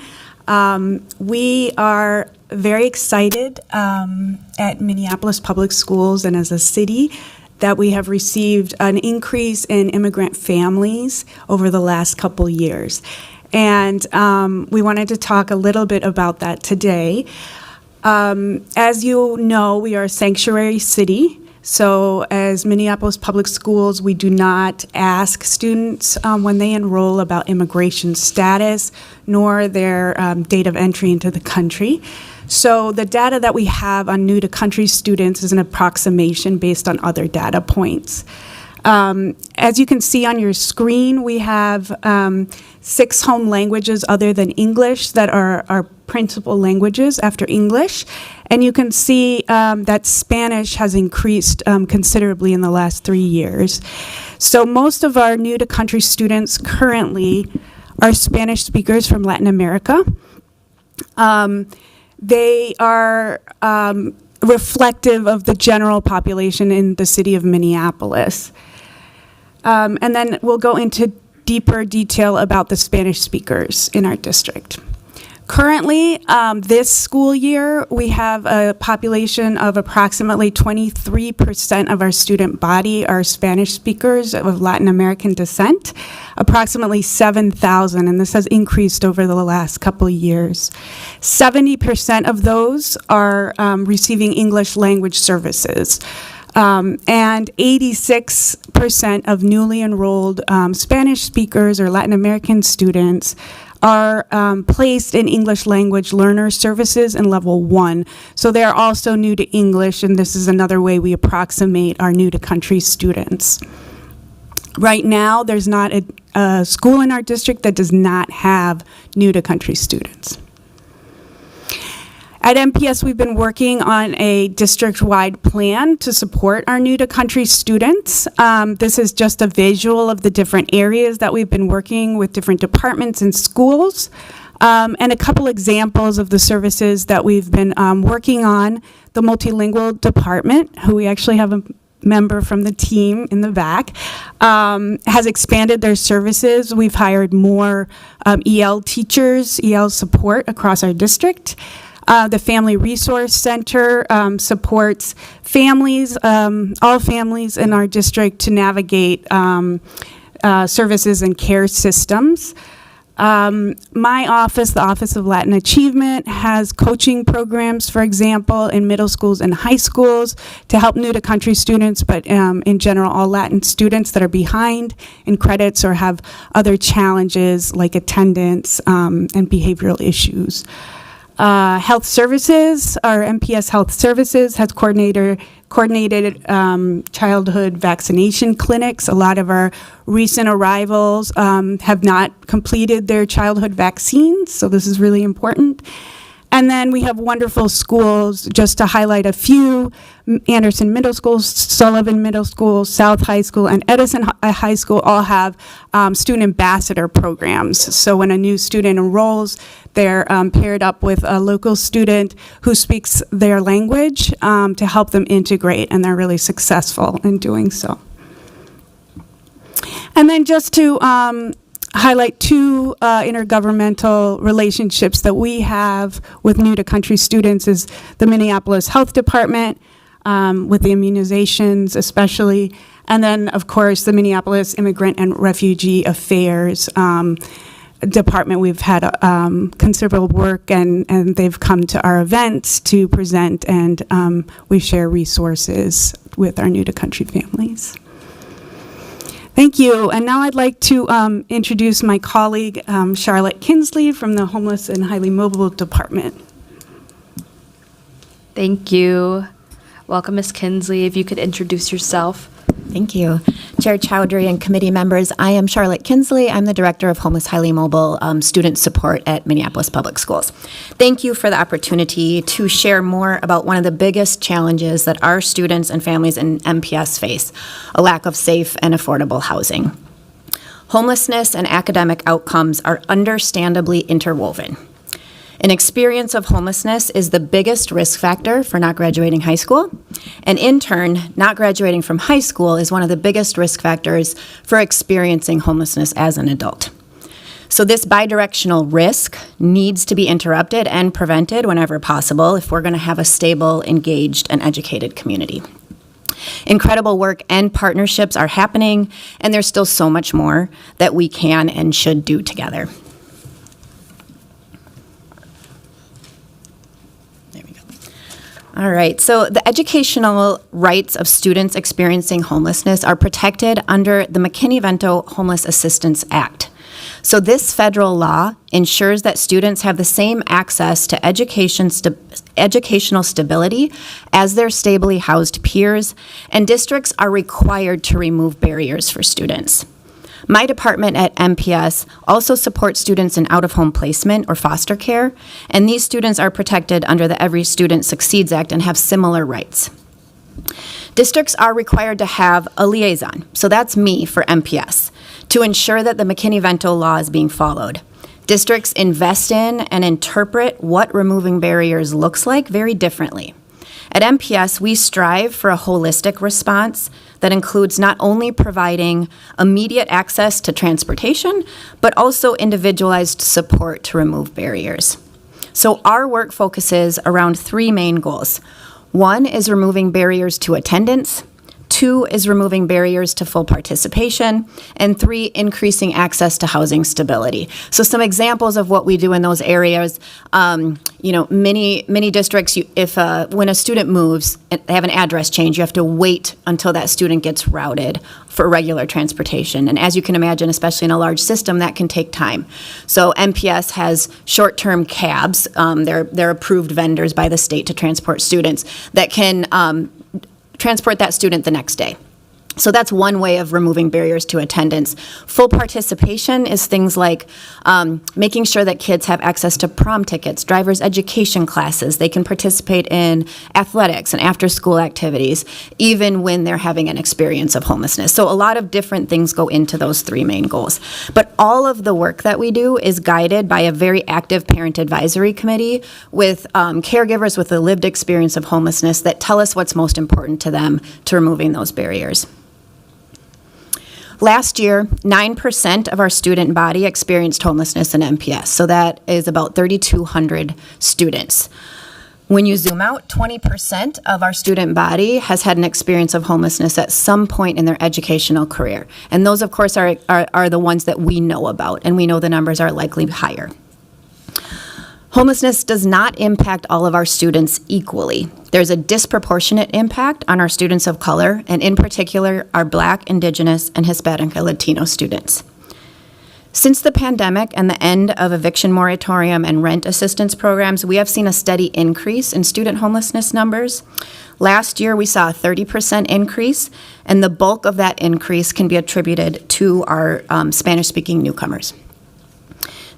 We are very excited at Minneapolis Public Schools and as a city that we have received an increase in immigrant families over the last couple years. And we wanted to talk a little bit about that today. As you know, we are a sanctuary city. So as Minneapolis Public Schools, we do not ask students when they enroll about immigration status, nor their date of entry into the country. So the data that we have on new to country students is an approximation based on other data points. As you can see on your screen, we have 6 home languages other than English that are our principal languages after English. And you can see that Spanish has increased considerably in the last 3 years. So most of our new to country students currently are Spanish speakers from Latin America. They are reflective of the general population in the city of Minneapolis. And then we'll go into deeper detail about the Spanish speakers in our district. Currently, this school year, we have a population of approximately 23% of our student body are Spanish speakers of Latin American descent, approximately 7,000, and this has increased over the last couple of years. 70% of those are receiving English language services. And 86% of newly enrolled Spanish speakers or Latin American students are placed in English language learner services in level 1. So they're also new to English, and this is another way we approximate our new to country students. Right now, there's not a school in our district that does not have new to country students. At MPS, we've been working on a district-wide plan to support our new-to-country students. This is just a visual of the different areas that we've been working with different departments and schools, and a couple examples of the services that we've been working on. The multilingual department, who we actually have a member from the team in the back, has expanded their services. We've hired more EL teachers, EL support across our district. The Family Resource Center supports families, all families in our district to navigate services and care systems. My office, the Office of Latin Achievement, has coaching programs, for example, in middle schools and high schools to help new to country students, but in general, all Latin students that are behind in credits or have other challenges like attendance and behavioral issues. Health Services, our MPS Health Services has coordinated childhood vaccination clinics. A lot of our recent arrivals have not completed their childhood vaccines, so this is really important. And then we have wonderful schools, just to highlight a few: Anderson Middle School, Sullivan Middle School, South High School, and Edison High School all have student ambassador programs. So when a new student enrolls, they're paired up with a local student who speaks their language to help them integrate, and they're really successful in doing so. And then just to highlight two intergovernmental relationships that we have with new to country students is the Minneapolis Health Department with the immunizations especially, and then of course the Minneapolis Immigrant and Refugee Affairs Department. We've had considerable work, and they've come to our events to present, and we share resources with our new to country families. Thank you. And now I'd like to introduce my colleague, Charlotte Kinsley from the Homeless and Highly Mobile Department. Thank you. Welcome, Ms. Kinsley. If you could introduce yourself. Thank you. Chair Chowdhury and committee members, I am Charlotte Kinsley. I'm the Director of Homeless Highly Mobile Student Support at Minneapolis Public Schools. Thank you for the opportunity to share more about one of the biggest challenges that our students and families in MPS face: a lack of safe and affordable housing. Homelessness and academic outcomes are understandably interwoven. An experience of homelessness is the biggest risk factor for not graduating high school, and in turn, not graduating from high school is one of the biggest risk factors for experiencing homelessness as an adult. So this bidirectional risk needs to be interrupted and prevented whenever possible if we're going to have a stable, engaged, and educated community. Incredible work and partnerships are happening, and there's still so much more that we can and should do together. All right, so the educational rights of students experiencing homelessness are protected under the McKinney-Vento Homeless Assistance Act. So this federal law ensures that students have the same access to educational stability as their stably housed peers, and districts are required to remove barriers for students. My department at MPS also supports students in out-of-home placement or foster care, and these students are protected under the Every Student Succeeds Act and have similar rights. Districts are required to have a liaison, so that's me for MPS, to ensure that the McKinney-Vento law is being followed. Districts invest in and interpret what removing barriers looks like very differently. At MPS, we strive for a holistic response that includes not only providing immediate access to transportation, but also individualized support to remove barriers. So our work focuses around three main goals. One is removing barriers to attendance. Two is removing barriers to full participation, and three, increasing access to housing stability. So some examples of what we do in those areas, many districts, when a student moves and they have an address change, you have to wait until that student gets routed for regular transportation. And as you can imagine, especially in a large system, that can take time. So MPS has short-term cabs. They're approved vendors by the state to transport students that can transport that student the next day. So that's one way of removing barriers to attendance. Full participation is things like making sure that kids have access to prom tickets, driver's education classes. They can participate in athletics and after-school activities, even when they're having an experience of homelessness. So a lot of different things go into those three main goals. But all of the work that we do is guided by a very active parent advisory committee with caregivers with a lived experience of homelessness that tell us what's most important to them to removing those barriers. Last year, 9% of our student body experienced homelessness in MPS, so that is about 3,200 students. When you zoom out, 20% of our student body has had an experience of homelessness at some point in their educational career. And those, of course, are the ones that we know about, and we know the numbers are likely higher. Homelessness does not impact all of our students equally. There's a disproportionate impact on our students of color, and in particular, our Black, Indigenous, and Hispanic and Latino students. Since the pandemic and the end of eviction moratorium and rent assistance programs, we have seen a steady increase in student homelessness numbers. Last year, we saw a 30% increase, and the bulk of that increase can be attributed to our Spanish-speaking newcomers.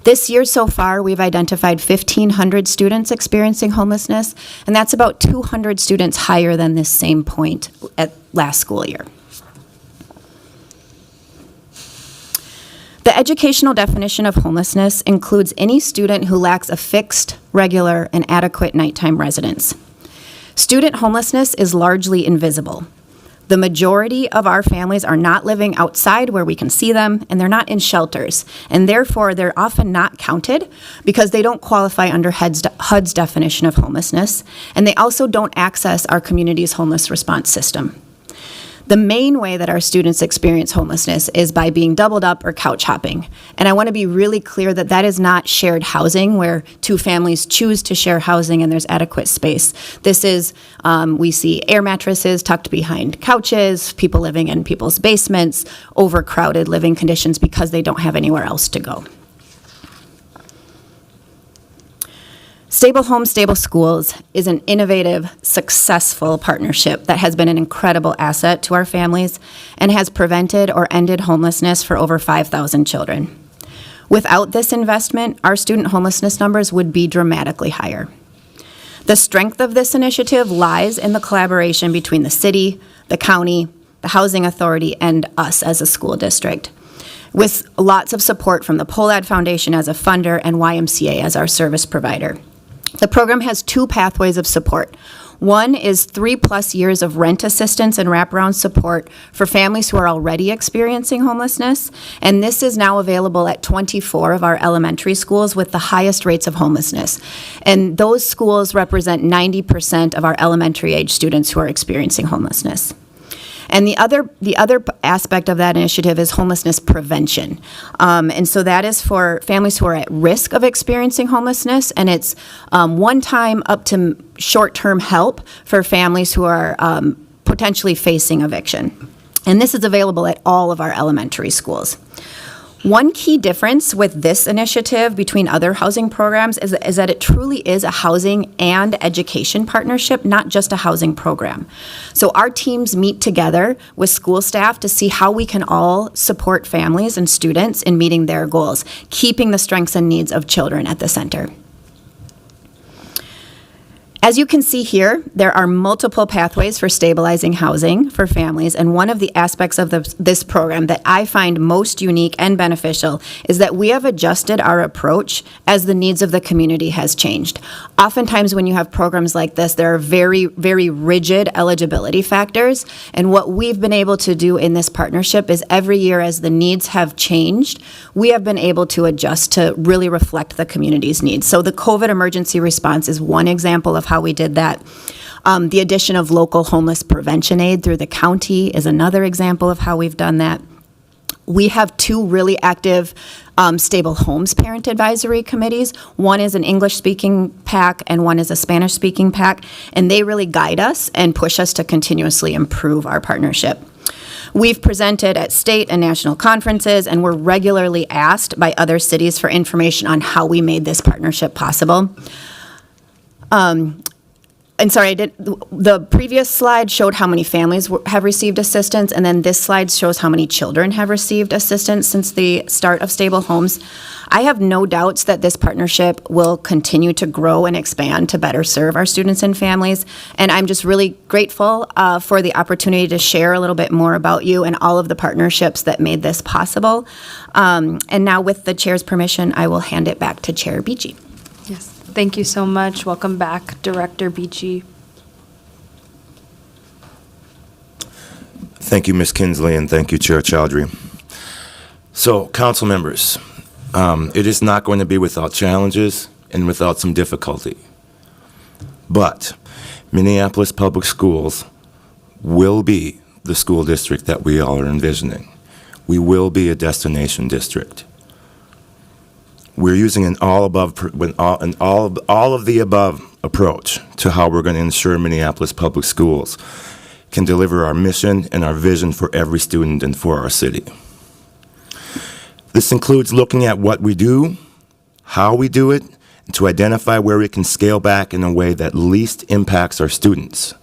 This year so far, we've identified 1,500 students experiencing homelessness, and that's about 200 students higher than this same point at last school year. The educational definition of homelessness includes any student who lacks a fixed, regular, and adequate nighttime residence. Student homelessness is largely invisible. The majority of our families are not living outside where we can see them, and they're not in shelters, and therefore they're often not counted because they don't qualify under HUD's definition of homelessness, and they also don't access our community's homeless response system. The main way that our students experience homelessness is by being doubled up or couch hopping. And I want to be really clear that that is not shared housing where two families choose to share housing and there's adequate space. This is, we see air mattresses tucked behind couches, people living in people's basements, overcrowded living conditions because they don't have anywhere else to go. Stable Homes, Stable Schools is an innovative, successful partnership that has been an incredible asset to our families and has prevented or ended homelessness for over 5,000 children. Without this investment, our student homelessness numbers would be dramatically higher. The strength of this initiative lies in the collaboration between the city, the county, the housing authority, and us as a school district, with lots of support from the Polad Foundation as a funder and YMCA as our service provider. The program has two pathways of support. One is 3+ years of rent assistance and wraparound support for families who are already experiencing homelessness, and this is now available at 24 of our elementary schools with the highest rates of homelessness. And those schools represent 90% of our elementary age students who are experiencing homelessness. And the other aspect of that initiative is homelessness prevention. And so that is for families who are at risk of experiencing homelessness, and it's one-time up to short-term help for families who are potentially facing eviction. And this is available at all of our elementary schools. One key difference with this initiative between other housing programs is that it truly is a housing and education partnership, not just a housing program. So our teams meet together with school staff to see how we can all support families and students in meeting their goals, keeping the strengths and needs of children at the center. As you can see here, there are multiple pathways for stabilizing housing for families, and one of the aspects of this program that I find most unique and beneficial is that we have adjusted our approach as the needs of the community has changed. Oftentimes when you have programs like this, there are very, very rigid eligibility factors, and what we've been able to do in this partnership is every year as the needs have changed, we have been able to adjust to really reflect the community's needs. So the COVID emergency response is one example of how we did that. The addition of local homeless prevention aid through the county is another example of how we've done that. We have two really active Stable Homes Parent Advisory Committees. One is an English-speaking PAC and one is a Spanish-speaking PAC, and they really guide us and push us to continuously improve our partnership. We've presented at state and national conferences, and we're regularly asked by other cities for information on how we made this partnership possible. And sorry, the previous slide showed how many families have received assistance, and then this slide shows how many children have received assistance since the start of Stable Homes. I have no doubts that this partnership will continue to grow and expand to better serve our students and families, and I'm just really grateful for the opportunity to share a little bit more about you and all of the partnerships that made this possible. And now with the chair's permission, I will hand it back to Chair Beachy. Yes. Thank you so much. Welcome back, Director Beachy. Thank you, Ms. Kinsley, and thank you, Chair Chowdhury. So, council members, it is not going to be without challenges and without some difficulty. But Minneapolis Public Schools will be the school district that we all are envisioning. We will be a destination district. We're using an all of the above approach to how we're going to ensure Minneapolis Public Schools can deliver our mission and our vision for every student and for our city. This includes looking at what we do, how we do it, and to identify where we can scale back in a way that least impacts our students.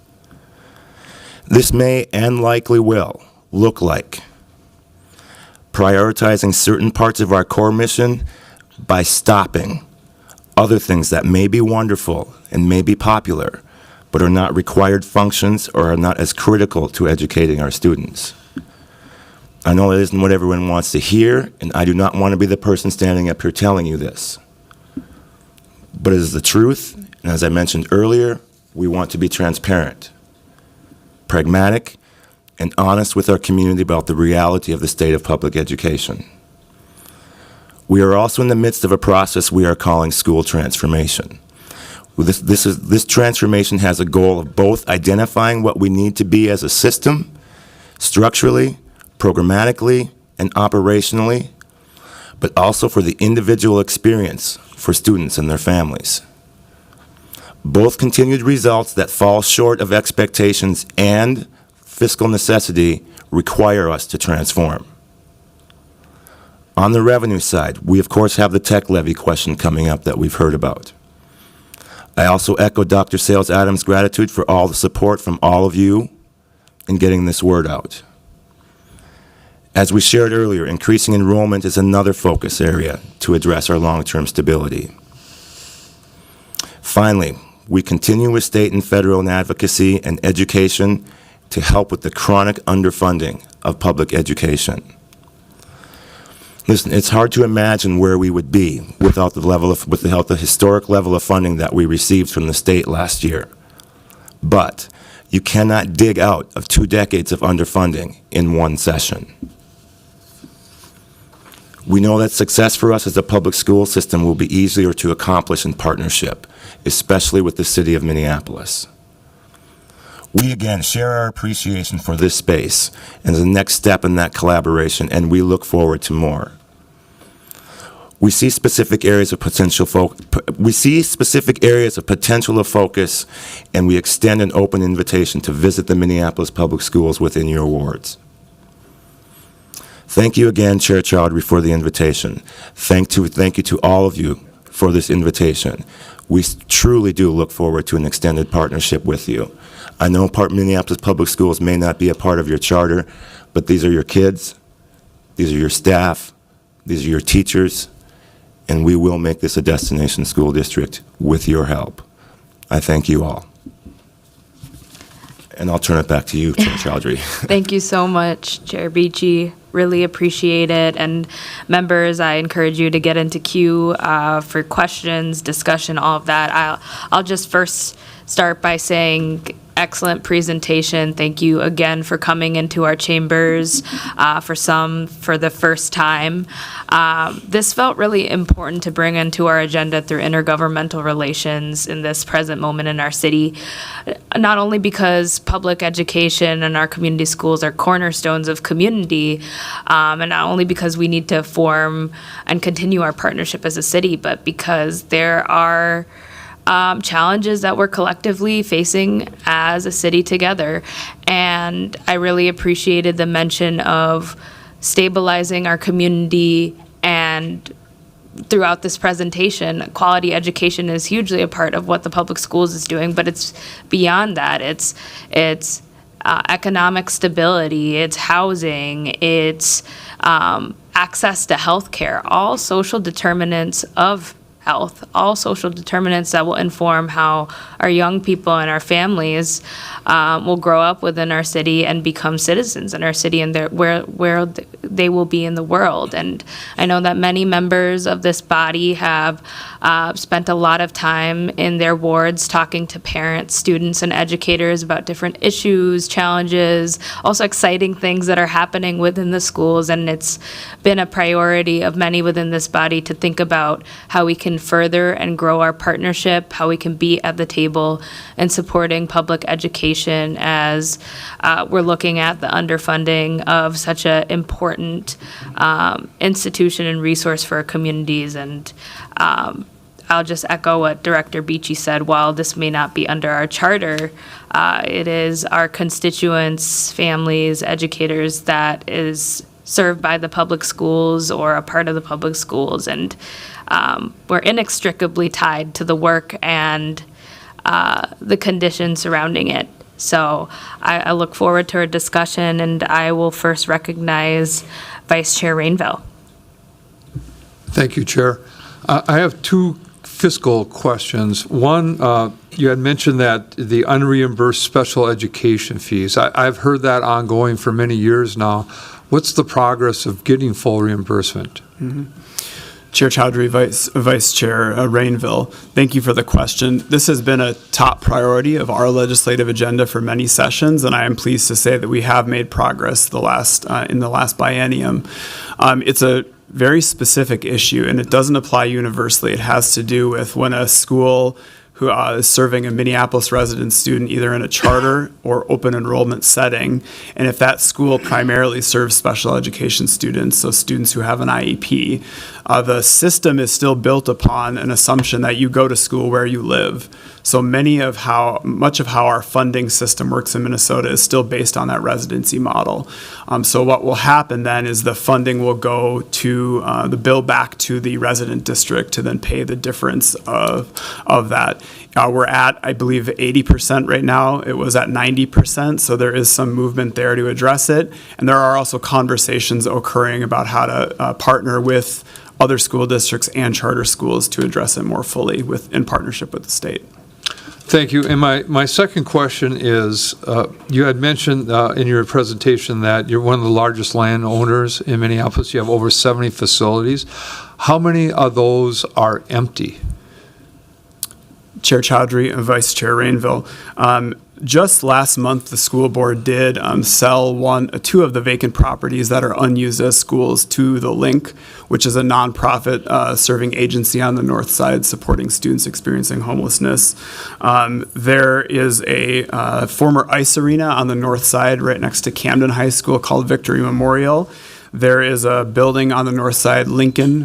This may and likely will look like prioritizing certain parts of our core mission by stopping other things that may be wonderful and may be popular, but are not required functions or are not as critical to educating our students. I know that isn't what everyone wants to hear, and I do not want to be the person standing up here telling you this. But it is the truth, and as I mentioned earlier, we want to be transparent, pragmatic, and honest with our community about the reality of the state of public education. We are also in the midst of a process we are calling school transformation. This transformation has a goal of both identifying what we need to be as a system, structurally, programmatically, and operationally, but also for the individual experience for students and their families. Both continued results that fall short of expectations and fiscal necessity require us to transform. On the revenue side, we of course have the tech levy question coming up that we've heard about. I also echo Dr. Sales Adams' gratitude for all the support from all of you in getting this word out. As we shared earlier, increasing enrollment is another focus area to address our long-term stability. Finally, we continue with state and federal advocacy and education to help with the chronic underfunding of public education. Listen, it's hard to imagine where we would be without the historic level of funding that we received from the state last year. But you cannot dig out of 2 decades of underfunding in one session. We know that success for us as a public school system will be easier to accomplish in partnership, especially with the city of Minneapolis. We again share our appreciation for this space and the next step in that collaboration, and we look forward to more. We see specific areas of potential of focus, and we extend an open invitation to visit the Minneapolis Public Schools within your wards. Thank you again, Chair Chowdhury, for the invitation. Thank you to all of you for this invitation. We truly do look forward to an extended partnership with you. I know Minneapolis Public Schools may not be a part of your charter, but these are your kids, these are your staff, these are your teachers, and we will make this a destination school district with your help. I thank you all. And I'll turn it back to you, Chair Chowdhury. Thank you so much, Chair Beachy. Really appreciate it. And members, I encourage you to get into queue for questions, discussion, all of that. I'll just first start by saying excellent presentation. Thank you again for coming into our chambers, for some for the first time. This felt really important to bring into our agenda through intergovernmental relations in this present moment in our city, not only because public education and our community schools are cornerstones of community, and not only because we need to form and continue our partnership as a city, but because there are challenges that we're collectively facing as a city together. And I really appreciated the mention of stabilizing our community, and throughout this presentation, quality education is hugely a part of what the public schools is doing, but it's beyond that. It's economic stability, it's housing, it's access to health care, all social determinants of health, all social determinants that will inform how our young people and our families will grow up within our city and become citizens in our city and where they will be in the world. And I know that many members of this body have spent a lot of time in their wards talking to parents, students, and educators about different issues, challenges, also exciting things that are happening within the schools. And it's been a priority of many within this body to think about how we can further and grow our partnership, how we can be at the table in supporting public education as we're looking at the underfunding of such an important institution and resource for our communities. And I'll just echo what Director Beachy said. While this may not be under our charter, it is our constituents, families, educators that is served by the public schools or a part of the public schools, and we're inextricably tied to the work and the conditions surrounding it. So I look forward to our discussion, and I will first recognize Vice Chair Rainville. Thank you, Chair. I have two fiscal questions. One, you had mentioned that the unreimbursed special education fees. I've heard that ongoing for many years now. What's the progress of getting full reimbursement? Chair Chowdhury, Vice Chair Rainville, thank you for the question. This has been a top priority of our legislative agenda for many sessions, and I am pleased to say that we have made progress in the last biennium. It's a very specific issue, and it doesn't apply universally. It has to do with when a school who is serving a Minneapolis resident student either in a charter or open enrollment setting, and if that school primarily serves special education students, so students who have an IEP, the system is still built upon an assumption that you go to school where you live. So much of how our funding system works in Minnesota is still based on that residency model. So what will happen then is the funding will go to the bill back to the resident district to then pay the difference of that. We're at, I believe, 80% right now. It was at 90%, so there is some movement there to address it. And there are also conversations occurring about how to partner with other school districts and charter schools to address it more fully in partnership with the state. Thank you. And my second question is, you had mentioned in your presentation that you're one of the largest landowners in Minneapolis. You have over 70 facilities. How many of those are empty? Chair Chowdhury and Vice Chair Rainville. Just last month, the school board did sell two of the vacant properties that are unused as schools to The Link, which is a nonprofit serving agency on the north side supporting students experiencing homelessness. There is a former ice arena on the north side right next to Camden High School called Victory Memorial. There is a building on the north side,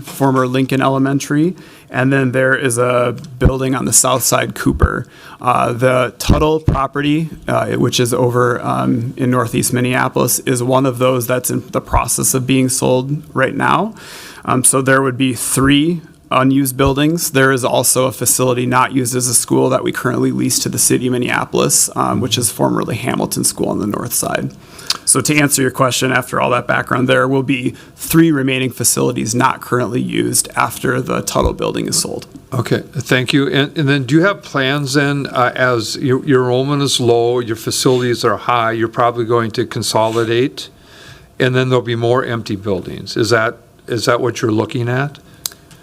former Lincoln Elementary, and then there is a building on the south side, Cooper. The Tuttle property, which is over in northeast Minneapolis, is one of those that's in the process of being sold right now. So there would be 3 unused buildings. There is also a facility not used as a school that we currently lease to the city of Minneapolis, which is formerly Hamilton School on the north side. So to answer your question, after all that background, there will be 3 remaining facilities not currently used after the Tuttle building is sold. Okay, thank you. And then do you have plans then, as your enrollment is low, your facilities are high, you're probably going to consolidate, and then there'll be more empty buildings. Is that what you're looking at?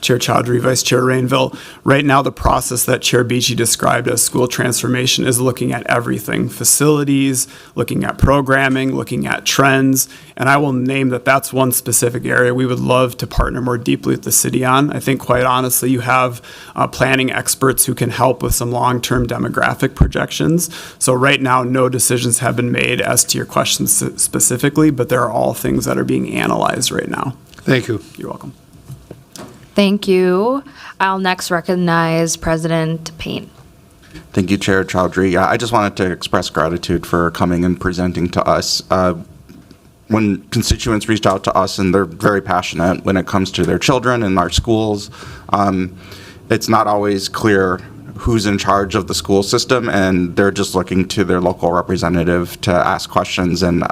Chair Chowdhury, Vice Chair Rainville. Right now, the process that Chair Beachy described as school transformation is looking at everything, facilities, looking at programming, looking at trends, and I will name that that's one specific area we would love to partner more deeply with the city on. I think, quite honestly, you have planning experts who can help with some long-term demographic projections. So right now, no decisions have been made as to your questions specifically, but there are all things that are being analyzed right now. Thank you. You're welcome. Thank you. I'll next recognize President Payne. Thank you, Chair Chowdhury. I just wanted to express gratitude for coming and presenting to us. When constituents reached out to us, and they're very passionate when it comes to their children and our schools, it's not always clear who's in charge of the school system, and they're just looking to their local representative to ask questions, and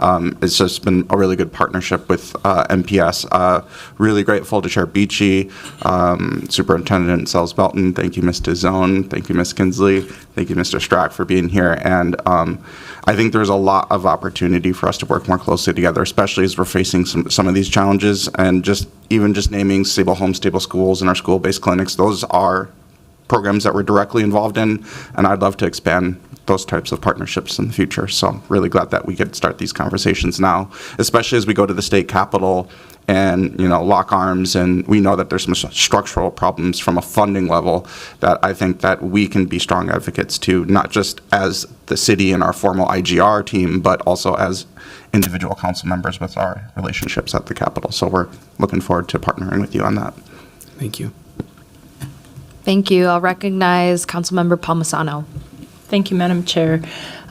it's just been a really good partnership with MPS. Really grateful to Chair Beachy, Superintendent Sells-Belton, thank you, Ms. DeZone, thank you, Ms. Kinsley, thank you, Mr. Strack, for being here, and I think there's a lot of opportunity for us to work more closely together, especially as we're facing some of these challenges, and just naming stable homes, stable schools, and our school-based clinics. Those are programs that we're directly involved in, and I'd love to expand those types of partnerships in the future. So I'm really glad that we could start these conversations now, especially as we go to the state capitol and lock arms, and we know that there's some structural problems from a funding level that I think that we can be strong advocates to, not just as the city and our formal IGR team, but also as individual council members with our relationships at the capitol. So we're looking forward to partnering with you on that. Thank you. Thank you. I'll recognize Councilmember Palmisano. Thank you, Madam Chair.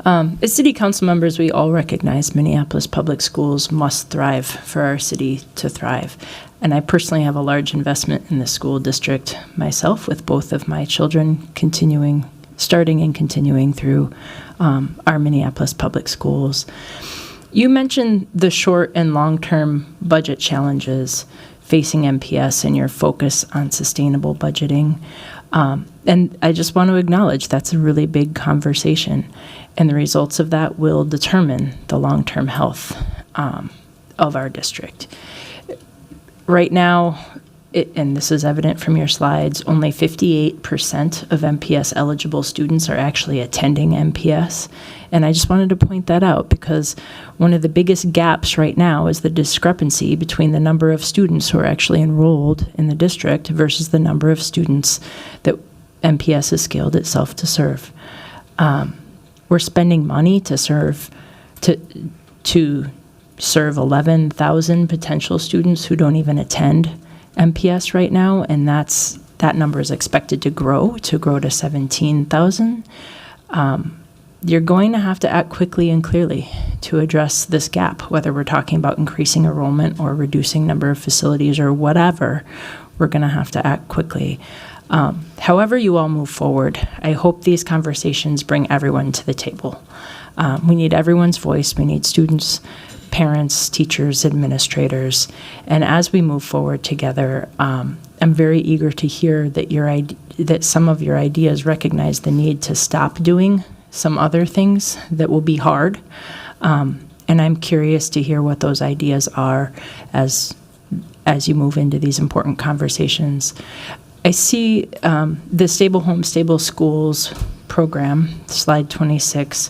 As city council members, we all recognize Minneapolis public schools must thrive for our city to thrive. And I personally have a large investment in the school district myself, with both of my children starting and continuing through our Minneapolis public schools. You mentioned the short and long-term budget challenges facing MPS and your focus on sustainable budgeting. And I just want to acknowledge that's a really big conversation, and the results of that will determine the long-term health of our district. Right now, and this is evident from your slides, only 58% of MPS eligible students are actually attending MPS. And I just wanted to point that out because one of the biggest gaps right now is the discrepancy between the number of students who are actually enrolled in the district versus the number of students that MPS has scaled itself to serve. We're spending money to serve 11,000 potential students who don't even attend MPS right now, and that number is expected to grow to 17,000. You're going to have to act quickly and clearly to address this gap, whether we're talking about increasing enrollment or reducing number of facilities or whatever. We're going to have to act quickly. However you all move forward, I hope these conversations bring everyone to the table. We need everyone's voice. We need students, parents, teachers, administrators. And as we move forward together, I'm very eager to hear that some of your ideas recognize the need to stop doing some other things that will be hard. And I'm curious to hear what those ideas are as you move into these important conversations. I see the Stable Home, Stable Schools program, slide 26,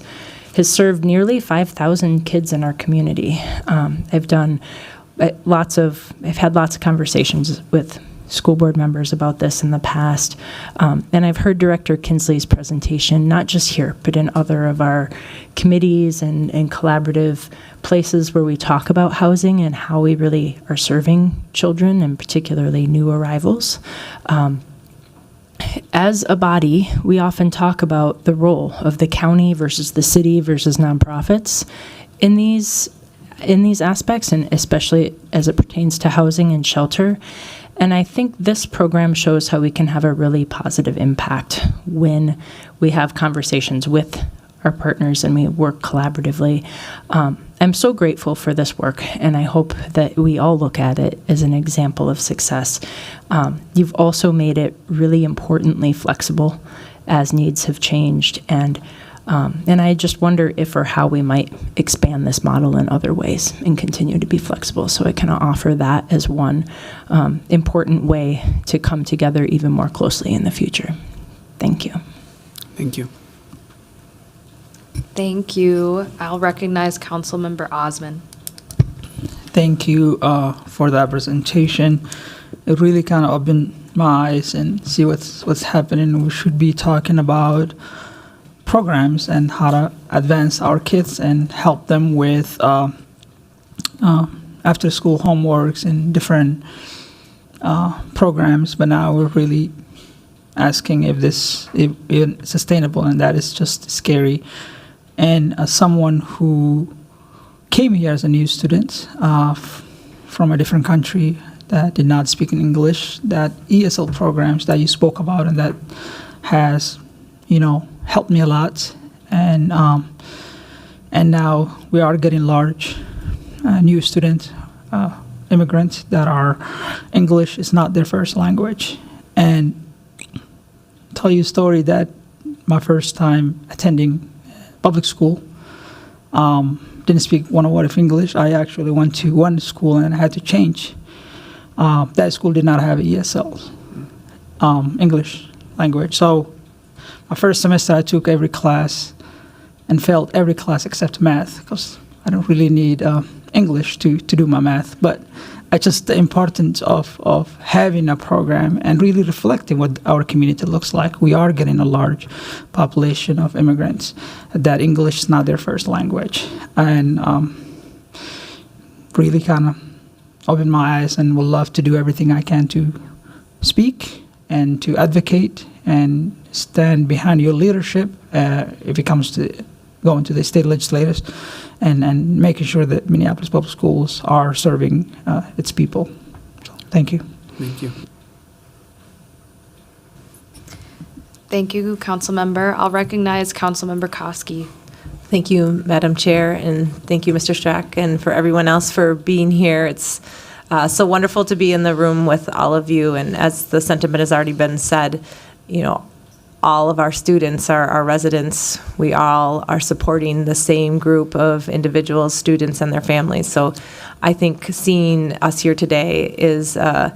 has served nearly 5,000 kids in our community. I've had lots of conversations with school board members about this in the past, and I've heard Director Kinsley's presentation, not just here, but in other of our committees and collaborative places where we talk about housing and how we really are serving children, and particularly new arrivals. As a body, we often talk about the role of the county versus the city versus nonprofits in these aspects, and especially as it pertains to housing and shelter. And I think this program shows how we can have a really positive impact when we have conversations with our partners and we work collaboratively. I'm so grateful for this work, and I hope that we all look at it as an example of success. You've also made it really importantly flexible as needs have changed, and I just wonder if or how we might expand this model in other ways and continue to be flexible. So I kind of offer that as one important way to come together even more closely in the future. Thank you. Thank you. Thank you. I'll recognize Councilmember Osman. Thank you for that presentation. It really kind of opened my eyes and see what's happening. We should be talking about programs and how to advance our kids and help them with after-school homeworks and different programs. But now we're really asking if it's sustainable, and that is just scary. And as someone who came here as a new student from a different country that did not speak in English, that ESL programs that you spoke about, and that has, helped me a lot. And now we are getting large new students, immigrants that are English is not their first language. And tell you a story that my first time attending public school, didn't speak one word of English. I actually went to one school and I had to change. That school did not have ESL, English language. So my first semester I took every class and failed every class except math, because I don't really need English to do my math. But it's just the importance of having a program and really reflecting what our community looks like. We are getting a large population of immigrants that English is not their first language. And really kind of opened my eyes, and would love to do everything I can to speak and to advocate and stand behind your leadership if it comes to going to the state legislators and making sure that Minneapolis Public Schools are serving its people. So, thank you. Thank you. Thank you, Councilmember. I'll recognize Councilmember Koski. Thank you, Madam Chair, and thank you, Mr. Strack, and for everyone else for being here. It's so wonderful to be in the room with all of you, and as the sentiment has already been said, you know, all of our students, our residents, we all are supporting the same group of individuals, students, and their families. So I think seeing us here today is a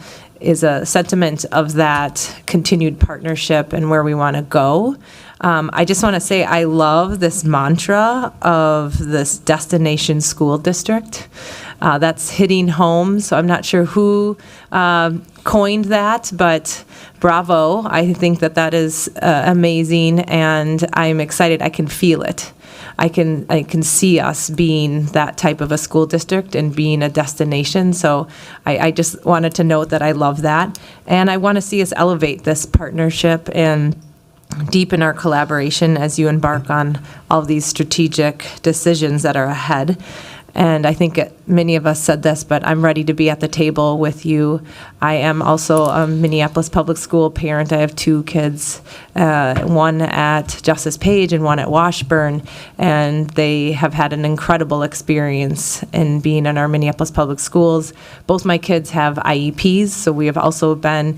sentiment of that continued partnership and where we want to go. I just want to say I love this mantra of this destination school district. That's hitting home, so I'm not sure who coined that, but bravo. I think that is amazing, and I'm excited. I can feel it. I can see us being that type of a school district and being a destination. So I just wanted to note that I love that. And I want to see us elevate this partnership and deepen our collaboration as you embark on all these strategic decisions that are ahead. And I think many of us said this, but I'm ready to be at the table with you. I am also a Minneapolis Public School parent. I have two kids, one at Justice Page and one at Washburn, and they have had an incredible experience in being in our Minneapolis Public Schools. Both my kids have IEPs, so we have also been,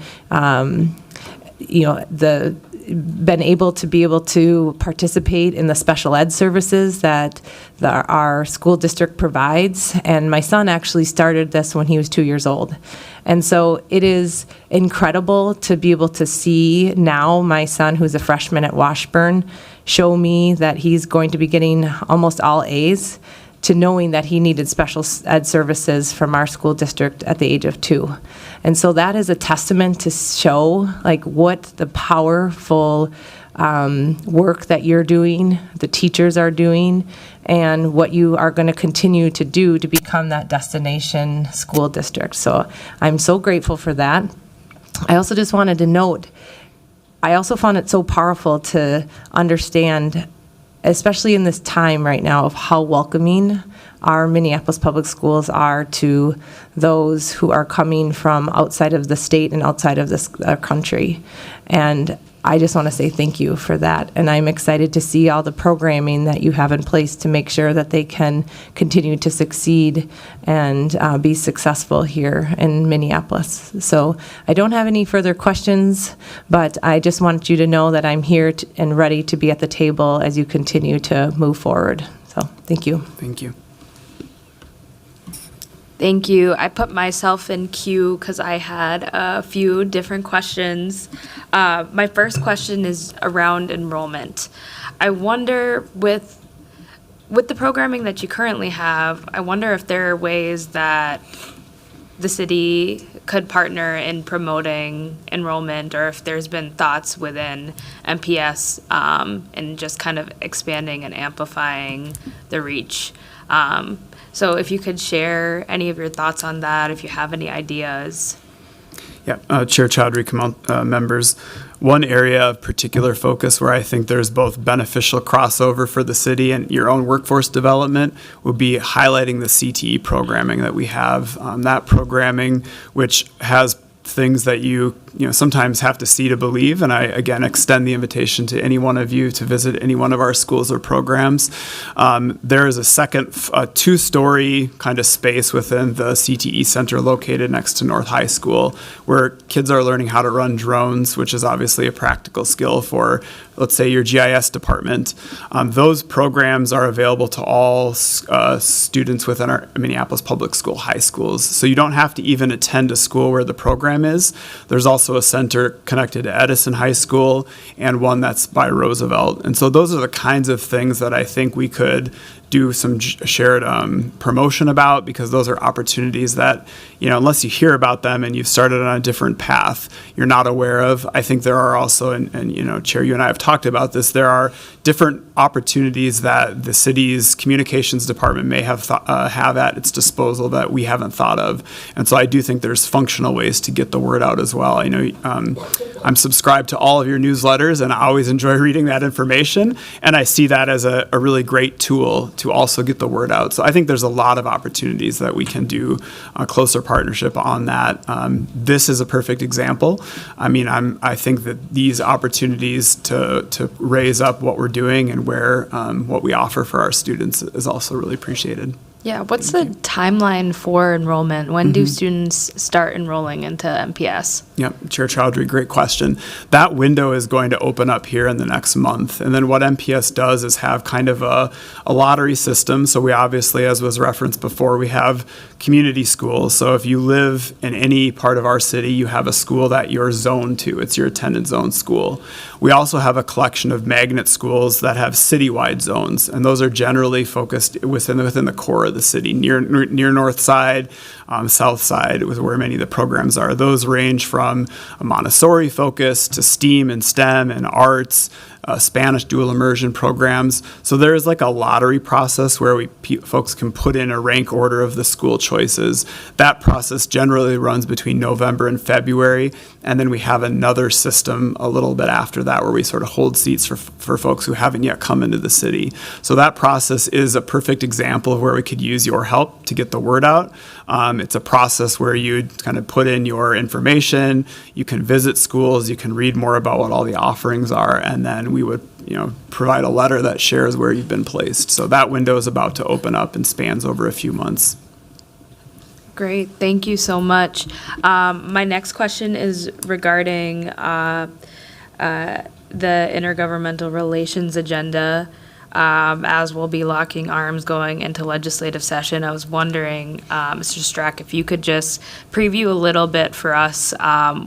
been able to participate in the special ed services that our school district provides. And my son actually started this when he was 2 years old. And so it is incredible to be able to see now my son, who's a freshman at Washburn, show me that he's going to be getting almost all A's, to knowing that he needed special ed services from our school district at the age of 2. And so that is a testament to show like what the powerful work that you're doing, the teachers are doing, and what you are going to continue to do to become that destination school district. So I'm so grateful for that. I also just wanted to note, I also found it so powerful to understand, especially in this time right now, of how welcoming our Minneapolis Public Schools are to those who are coming from outside of the state and outside of this country. And I just want to say thank you for that. And I'm excited to see all the programming that you have in place to make sure that they can continue to succeed and be successful here in Minneapolis. So I don't have any further questions, but I just want you to know that I'm here and ready to be at the table as you continue to move forward. So thank you. Thank you. Thank you. I put myself in queue because I had a few different questions. My first question is around enrollment. I wonder with the programming that you currently have, I wonder if there are ways that the city could partner in promoting enrollment, or if there's been thoughts within MPS and just kind of expanding and amplifying the reach. So if you could share any of your thoughts on that, if you have any ideas. Yeah, Chair Chowdhury, members, one area of particular focus where I think there's both beneficial crossover for the city and your own workforce development would be highlighting the CTE programming that we have. That programming, which has things that you sometimes have to see to believe. And I, again, extend the invitation to any one of you to visit any one of our schools or programs. There is a second, two-story kind of space within the CTE Center located next to North High School, where kids are learning how to run drones, which is obviously a practical skill for, let's say, your GIS department. Those programs are available to all students within our Minneapolis Public School high schools. So you don't have to even attend a school where the program is. There's also a center connected to Edison High School and one that's by Roosevelt. And so those are the kinds of things that I think we could do some shared promotion about, because those are opportunities that, unless you hear about them and you've started on a different path, you're not aware of. I think there are also, and Chair, you and I have talked about this, there are different opportunities that the city's communications department may have at its disposal that we haven't thought of. And so I do think there's functional ways to get the word out as well. I know I'm subscribed to all of your newsletters, and I always enjoy reading that information, and I see that as a really great tool to also get the word out. So I think there's a lot of opportunities that we can do a closer partnership on that. This is a perfect example. I think that these opportunities to raise up what we're doing and where what we offer for our students is also really appreciated. Yeah, what's the timeline for enrollment? When do students start enrolling into MPS? Yep, Chair Chowdhury, great question. That window is going to open up here in the next month. And then what MPS does is have kind of a lottery system. So we obviously, as was referenced before, we have community schools. So if you live in any part of our city, you have a school that you're zoned to. It's your attendance zone school. We also have a collection of magnet schools that have citywide zones, and those are generally focused within the core of the city, near North Side, South Side, where many of the programs are. Those range from a Montessori focus to STEAM and STEM and arts, Spanish dual immersion programs. So there is like a lottery process where folks can put in a rank order of the school choices. That process generally runs between November and February, and then we have another system a little bit after that where we sort of hold seats for folks who haven't yet come into the city. So that process is a perfect example of where we could use your help to get the word out. It's a process where you kind of put in your information, you can visit schools, you can read more about what all the offerings are, and then we would provide a letter that shares where you've been placed. So that window is about to open up and spans over a few months. Great, thank you so much. My next question is regarding the Intergovernmental Relations agenda. As we'll be locking arms going into legislative session, I was wondering, Mr. Strack, if you could just preview a little bit for us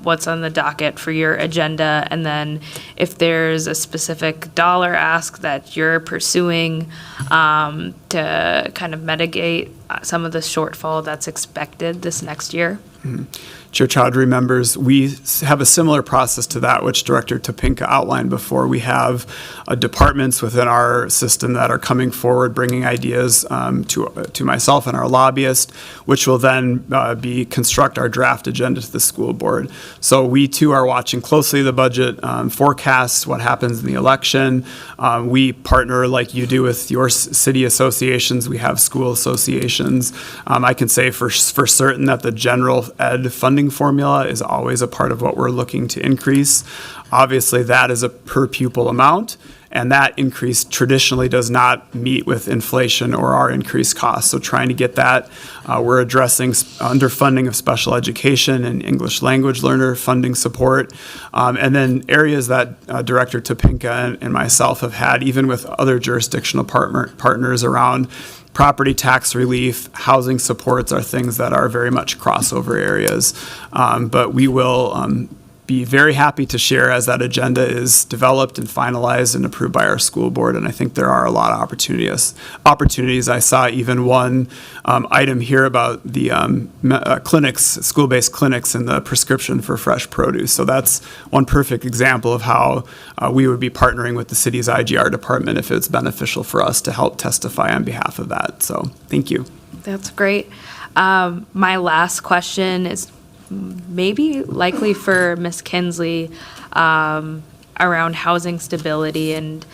what's on the docket for your agenda, and then if there's a specific dollar ask that you're pursuing to kind of mitigate some of the shortfall that's expected this next year. Mm-hmm. Chair Chowdhury, members, we have a similar process to that which Director Topinka outlined before. We have departments within our system that are coming forward, bringing ideas to myself and our lobbyist, which will then construct our draft agenda to the school board. So we too are watching closely the budget forecasts, what happens in the election. We partner like you do with your city associations. We have school associations. I can say for certain that the general ed funding formula is always a part of what we're looking to increase. Obviously, that is a per pupil amount, and that increase traditionally does not meet with inflation or our increased costs. So trying to get that, we're addressing underfunding of special education and English language learner funding support. And then areas that Director Topinka and myself have had, even with other jurisdictional partners around property tax relief, housing supports are things that are very much crossover areas. But we will be very happy to share as that agenda is developed and finalized and approved by our school board. And I think there are a lot of opportunities. I saw even one item here about the clinics, school-based clinics, and the prescription for fresh produce. So that's one perfect example of how we would be partnering with the city's IGR department if it's beneficial for us to help testify on behalf of that. So thank you. That's great. My last question is likely for Ms. Kinsley around housing stability, and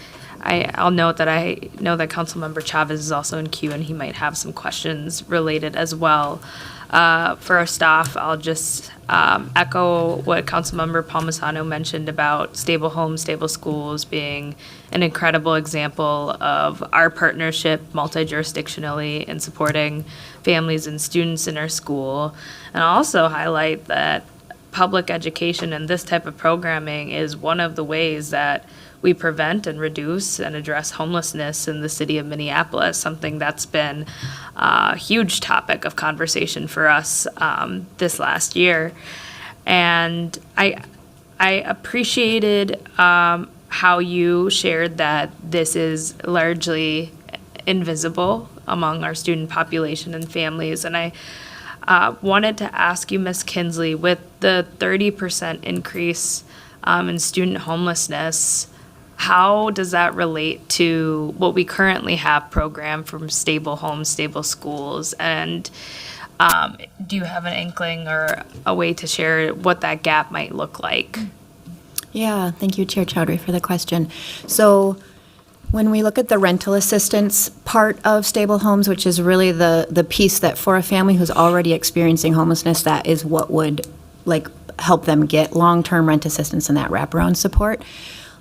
I'll note that I know that Councilmember Chavez is also in queue, and he might have some questions related as well. For our staff, I'll just echo what Councilmember Palmisano mentioned about stable homes, stable schools being an incredible example of our partnership multi-jurisdictionally in supporting families and students in our school. And I'll also highlight that public education and this type of programming is one of the ways that we prevent and reduce and address homelessness in the city of Minneapolis, something that's been a huge topic of conversation for us this last year. And I appreciated how you shared that this is largely invisible among our student population and families. And I wanted to ask you, Ms. Kinsley, with the 30% increase in student homelessness, how does that relate to what we currently have programmed from stable homes, stable schools? And do you have an inkling or a way to share what that gap might look like? Yeah, thank you, Chair Chowdhury, for the question. So when we look at the rental assistance part of stable homes, which is really the piece that for a family who's already experiencing homelessness, that is what would help them get long-term rent assistance and that wraparound support.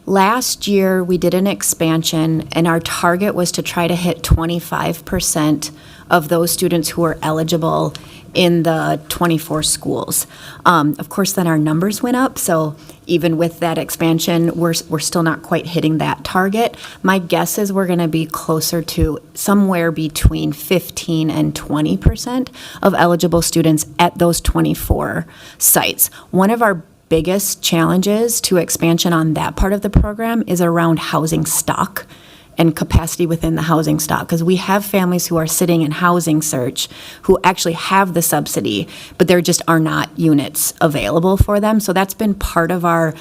Last year, we did an expansion, and our target was to try to hit 25% of those students who are eligible in the 24 schools. Of course, then our numbers went up, so even with that expansion, we're still not quite hitting that target. My guess is we're going to be closer to somewhere between 15 and 20% of eligible students at those 24 sites. One of our biggest challenges to expansion on that part of the program is around housing stock and capacity within the housing stock, because we have families who are sitting in housing search who actually have the subsidy, but there just are not units available for them. So that's been part of our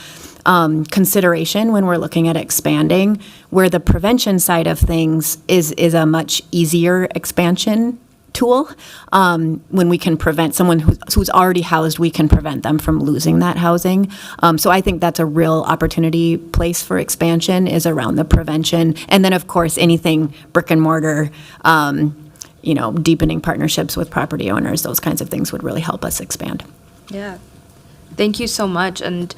consideration when we're looking at expanding, where the prevention side of things is a much easier expansion tool. When we can prevent someone who's already housed, we can prevent them from losing that housing. So I think that's a real opportunity place for expansion, is around the prevention. And then, of course, anything brick and mortar, deepening partnerships with property owners, those kinds of things would really help us expand. Yeah. Thank you so much. And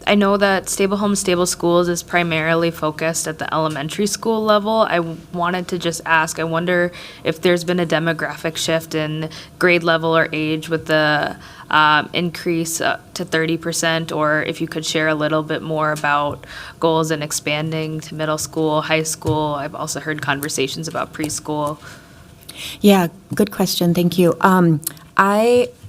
I know that Stable Homes, Stable Schools is primarily focused at the elementary school level. I wanted to just ask, I wonder if there's been a demographic shift in grade level or age with the increase to 30%, or if you could share a little bit more about goals in expanding to middle school, high school. I've also heard conversations about preschool. Yeah, good question. Thank you.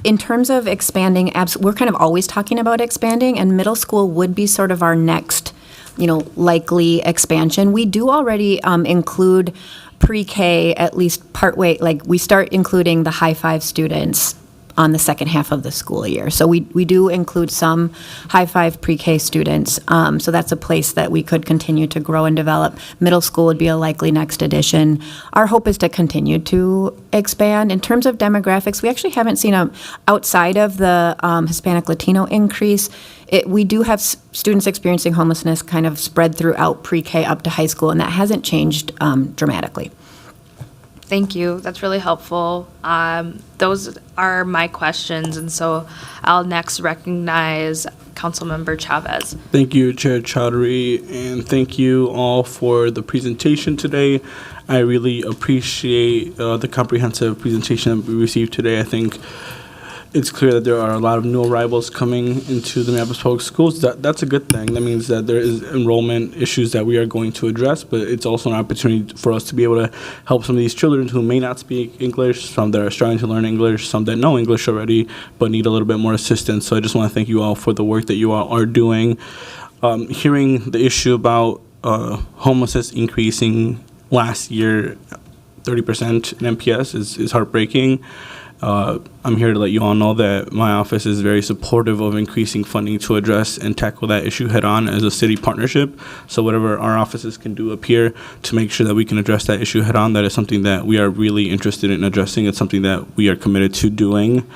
In terms of expanding, we're kind of always talking about expanding, and middle school would be sort of our next, likely expansion. We do already include pre-K at least partway, we start including the high five students on the second half of the school year. So we do include some high five pre-K students. So that's a place that we could continue to grow and develop. Middle school would be a likely next addition. Our hope is to continue to expand. In terms of demographics, we actually haven't seen outside of the Hispanic Latino increase. We do have students experiencing homelessness kind of spread throughout pre-K up to high school, and that hasn't changed dramatically. Thank you. That's really helpful. Those are my questions, and so I'll next recognize Councilmember Chavez. Thank you, Chair Chowdhury, and thank you all for the presentation today. I really appreciate the comprehensive presentation that we received today. I think it's clear that there are a lot of new arrivals coming into the Minneapolis Public Schools. That's a good thing. That means that there is enrollment issues that we are going to address, but it's also an opportunity for us to be able to help some of these children who may not speak English, some that are starting to learn English, some that know English already but need a little bit more assistance. So I just want to thank you all for the work that you all are doing. Hearing the issue about homelessness increasing last year, 30% in MPS is heartbreaking. I'm here to let you all know that my office is very supportive of increasing funding to address and tackle that issue head on as a city partnership. So whatever our offices can do up here to make sure that we can address that issue head on, that is something that we are really interested in addressing. It's something that we are committed to doing.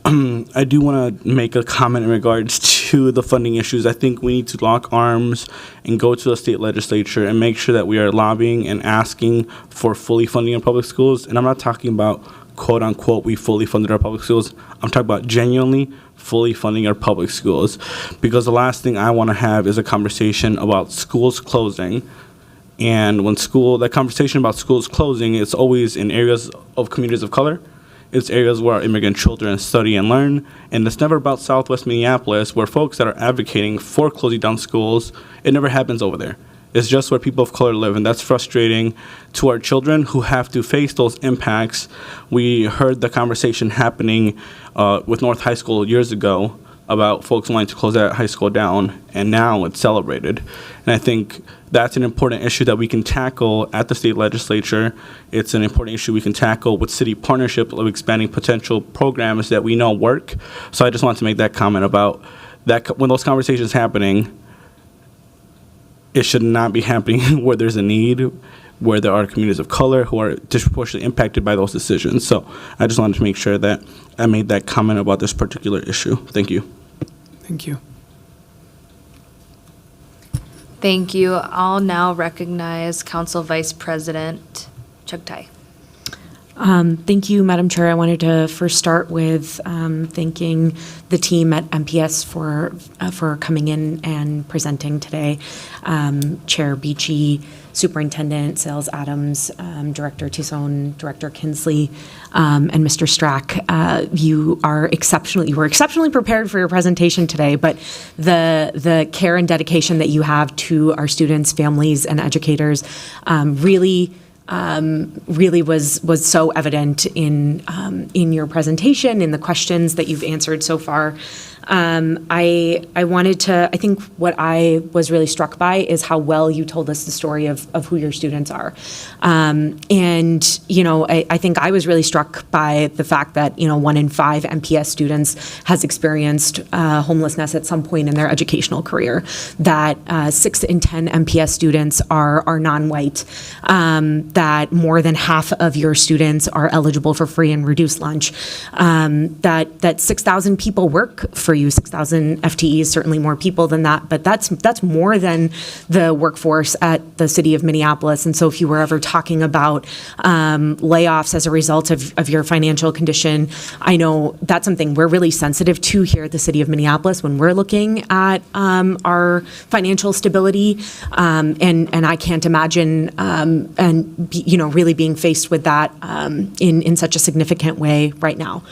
I do want to make a comment in regards to the funding issues. I think we need to lock arms and go to the state legislature and make sure that we are lobbying and asking for fully funding in public schools. And I'm not talking about quote unquote, we fully funded our public schools. I'm talking about genuinely fully funding our public schools, because the last thing I want to have is a conversation about schools closing. And when that conversation about schools closing, it's always in areas of communities of color. It's areas where our immigrant children study and learn. And it's never about Southwest Minneapolis, where folks that are advocating for closing down schools, it never happens over there. It's just where people of color live, and that's frustrating to our children who have to face those impacts. We heard the conversation happening with North High School years ago about folks wanting to close that high school down, and now it's celebrated. And I think that's an important issue that we can tackle at the state legislature. It's an important issue we can tackle with city partnership of expanding potential programs that we know work. So I just wanted to make that comment about that. When those conversations happening, it should not be happening where there's a need, where there are communities of color who are disproportionately impacted by those decisions. So I just wanted to make sure that I made that comment about this particular issue. Thank you. Thank you. Thank you. I'll now recognize Council Vice President Chugtai. Thank you, Madam Chair. I wanted to first start with thanking the team at MPS for coming in and presenting today. Chair Beachy, Superintendent Sales Adams, Director Tison, Director Kinsley, and Mr. Strack. You were exceptionally prepared for your presentation today, but the care and dedication that you have to our students, families, and educators really was so evident in your presentation, in the questions that you've answered so far. I think what I was really struck by is how well you told us the story of who your students are. And, you know, I think I was really struck by the fact that, you know, 1 in 5 MPS students has experienced homelessness at some point in their educational career, that 6 in 10 MPS students are non-white, that more than half of your students are eligible for free and reduced lunch, that 6,000 people work for you, 6,000 FTEs, certainly more people than that, but that's more than the workforce at the city of Minneapolis. And so if you were ever talking about layoffs as a result of your financial condition, I know that's something we're really sensitive to here at the city of Minneapolis when we're looking at our financial stability, and I can't imagine really being faced with that in such a significant way right now.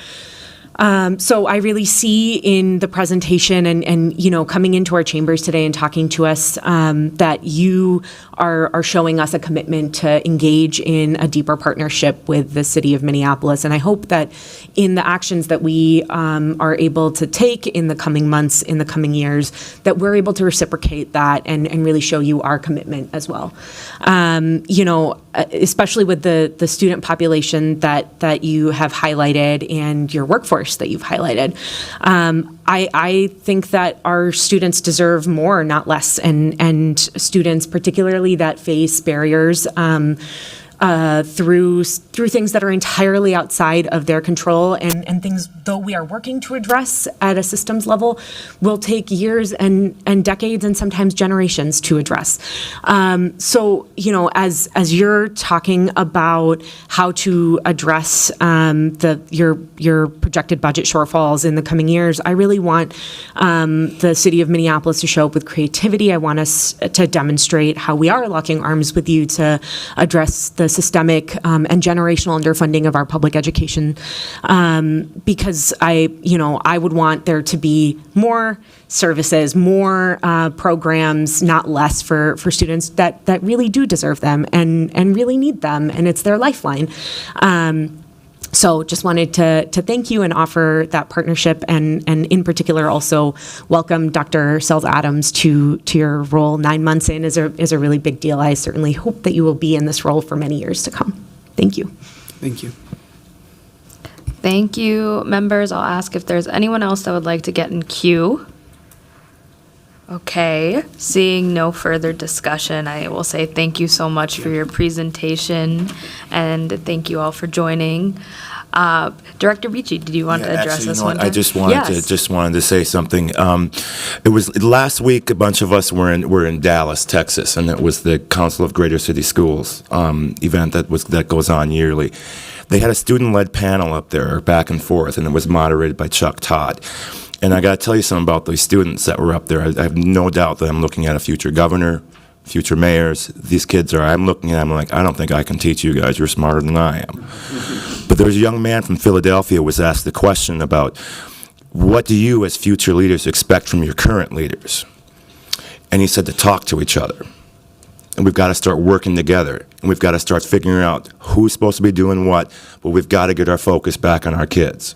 So I really see in the presentation and you know, coming into our chambers today and talking to us, that you are showing us a commitment to engage in a deeper partnership with the city of Minneapolis. And I hope that in the actions that we are able to take in the coming months, in the coming years, that we're able to reciprocate that and really show you our commitment as well. You know, especially with the student population that you have highlighted and your workforce that you've highlighted. I think that our students deserve more, not less, and students particularly that face barriers through things that are entirely outside of their control, and things, though we are working to address at a systems level, will take years and decades and sometimes generations to address. So, you know, as you're talking about how to address your projected budget shortfalls in the coming years, I really want the city of Minneapolis to show up with creativity. I want us to demonstrate how we are locking arms with you to address the systemic and generational underfunding of our public education, because I would want there to be more services, more programs, not less, for students that really do deserve them and really need them, and it's their lifeline. So just wanted to thank you and offer that partnership, and in particular also welcome Dr. Sells Adams to your role. 9 months in is a really big deal. I certainly hope that you will be in this role for many years to come. Thank you. Thank you. Thank you, members. I'll ask if there's anyone else that would like to get in queue. Okay, seeing no further discussion, I will say thank you so much for your presentation, and thank you all for joining. Director Beachy, did you want to address this one? I just wanted to say something. It was last week. A bunch of us were in Dallas, Texas, and it was the Council of Greater City Schools event that goes on yearly. They had a student-led panel up there, back and forth, and it was moderated by Chuck Todd. And I got to tell you something about these students that were up there. I have no doubt that I'm looking at a future governor, future mayors. These kids I'm looking at them like, I don't think I can teach you guys. You're smarter than I am. But there was a young man from Philadelphia was asked the question about, what do you as future leaders expect from your current leaders? And he said to talk to each other. And we've got to start working together. And we've got to start figuring out who's supposed to be doing what, but we've got to get our focus back on our kids.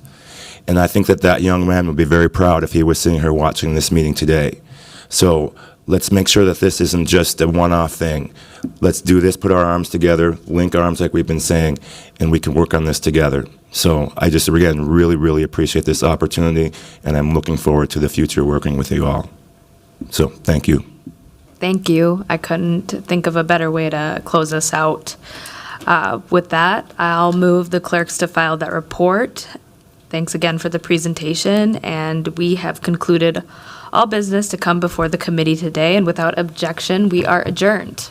And I think that that young man would be very proud if he was sitting here watching this meeting today. So let's make sure that this isn't just a one-off thing. Let's do this, put our arms together, link arms like we've been saying, and we can work on this together. So I just, again, really, really appreciate this opportunity, and I'm looking forward to the future working with you all. So thank you. Thank you. I couldn't think of a better way to close us out. With that, I'll move the clerks to file that report. Thanks again for the presentation, and we have concluded all business to come before the committee today, and without objection, we are adjourned.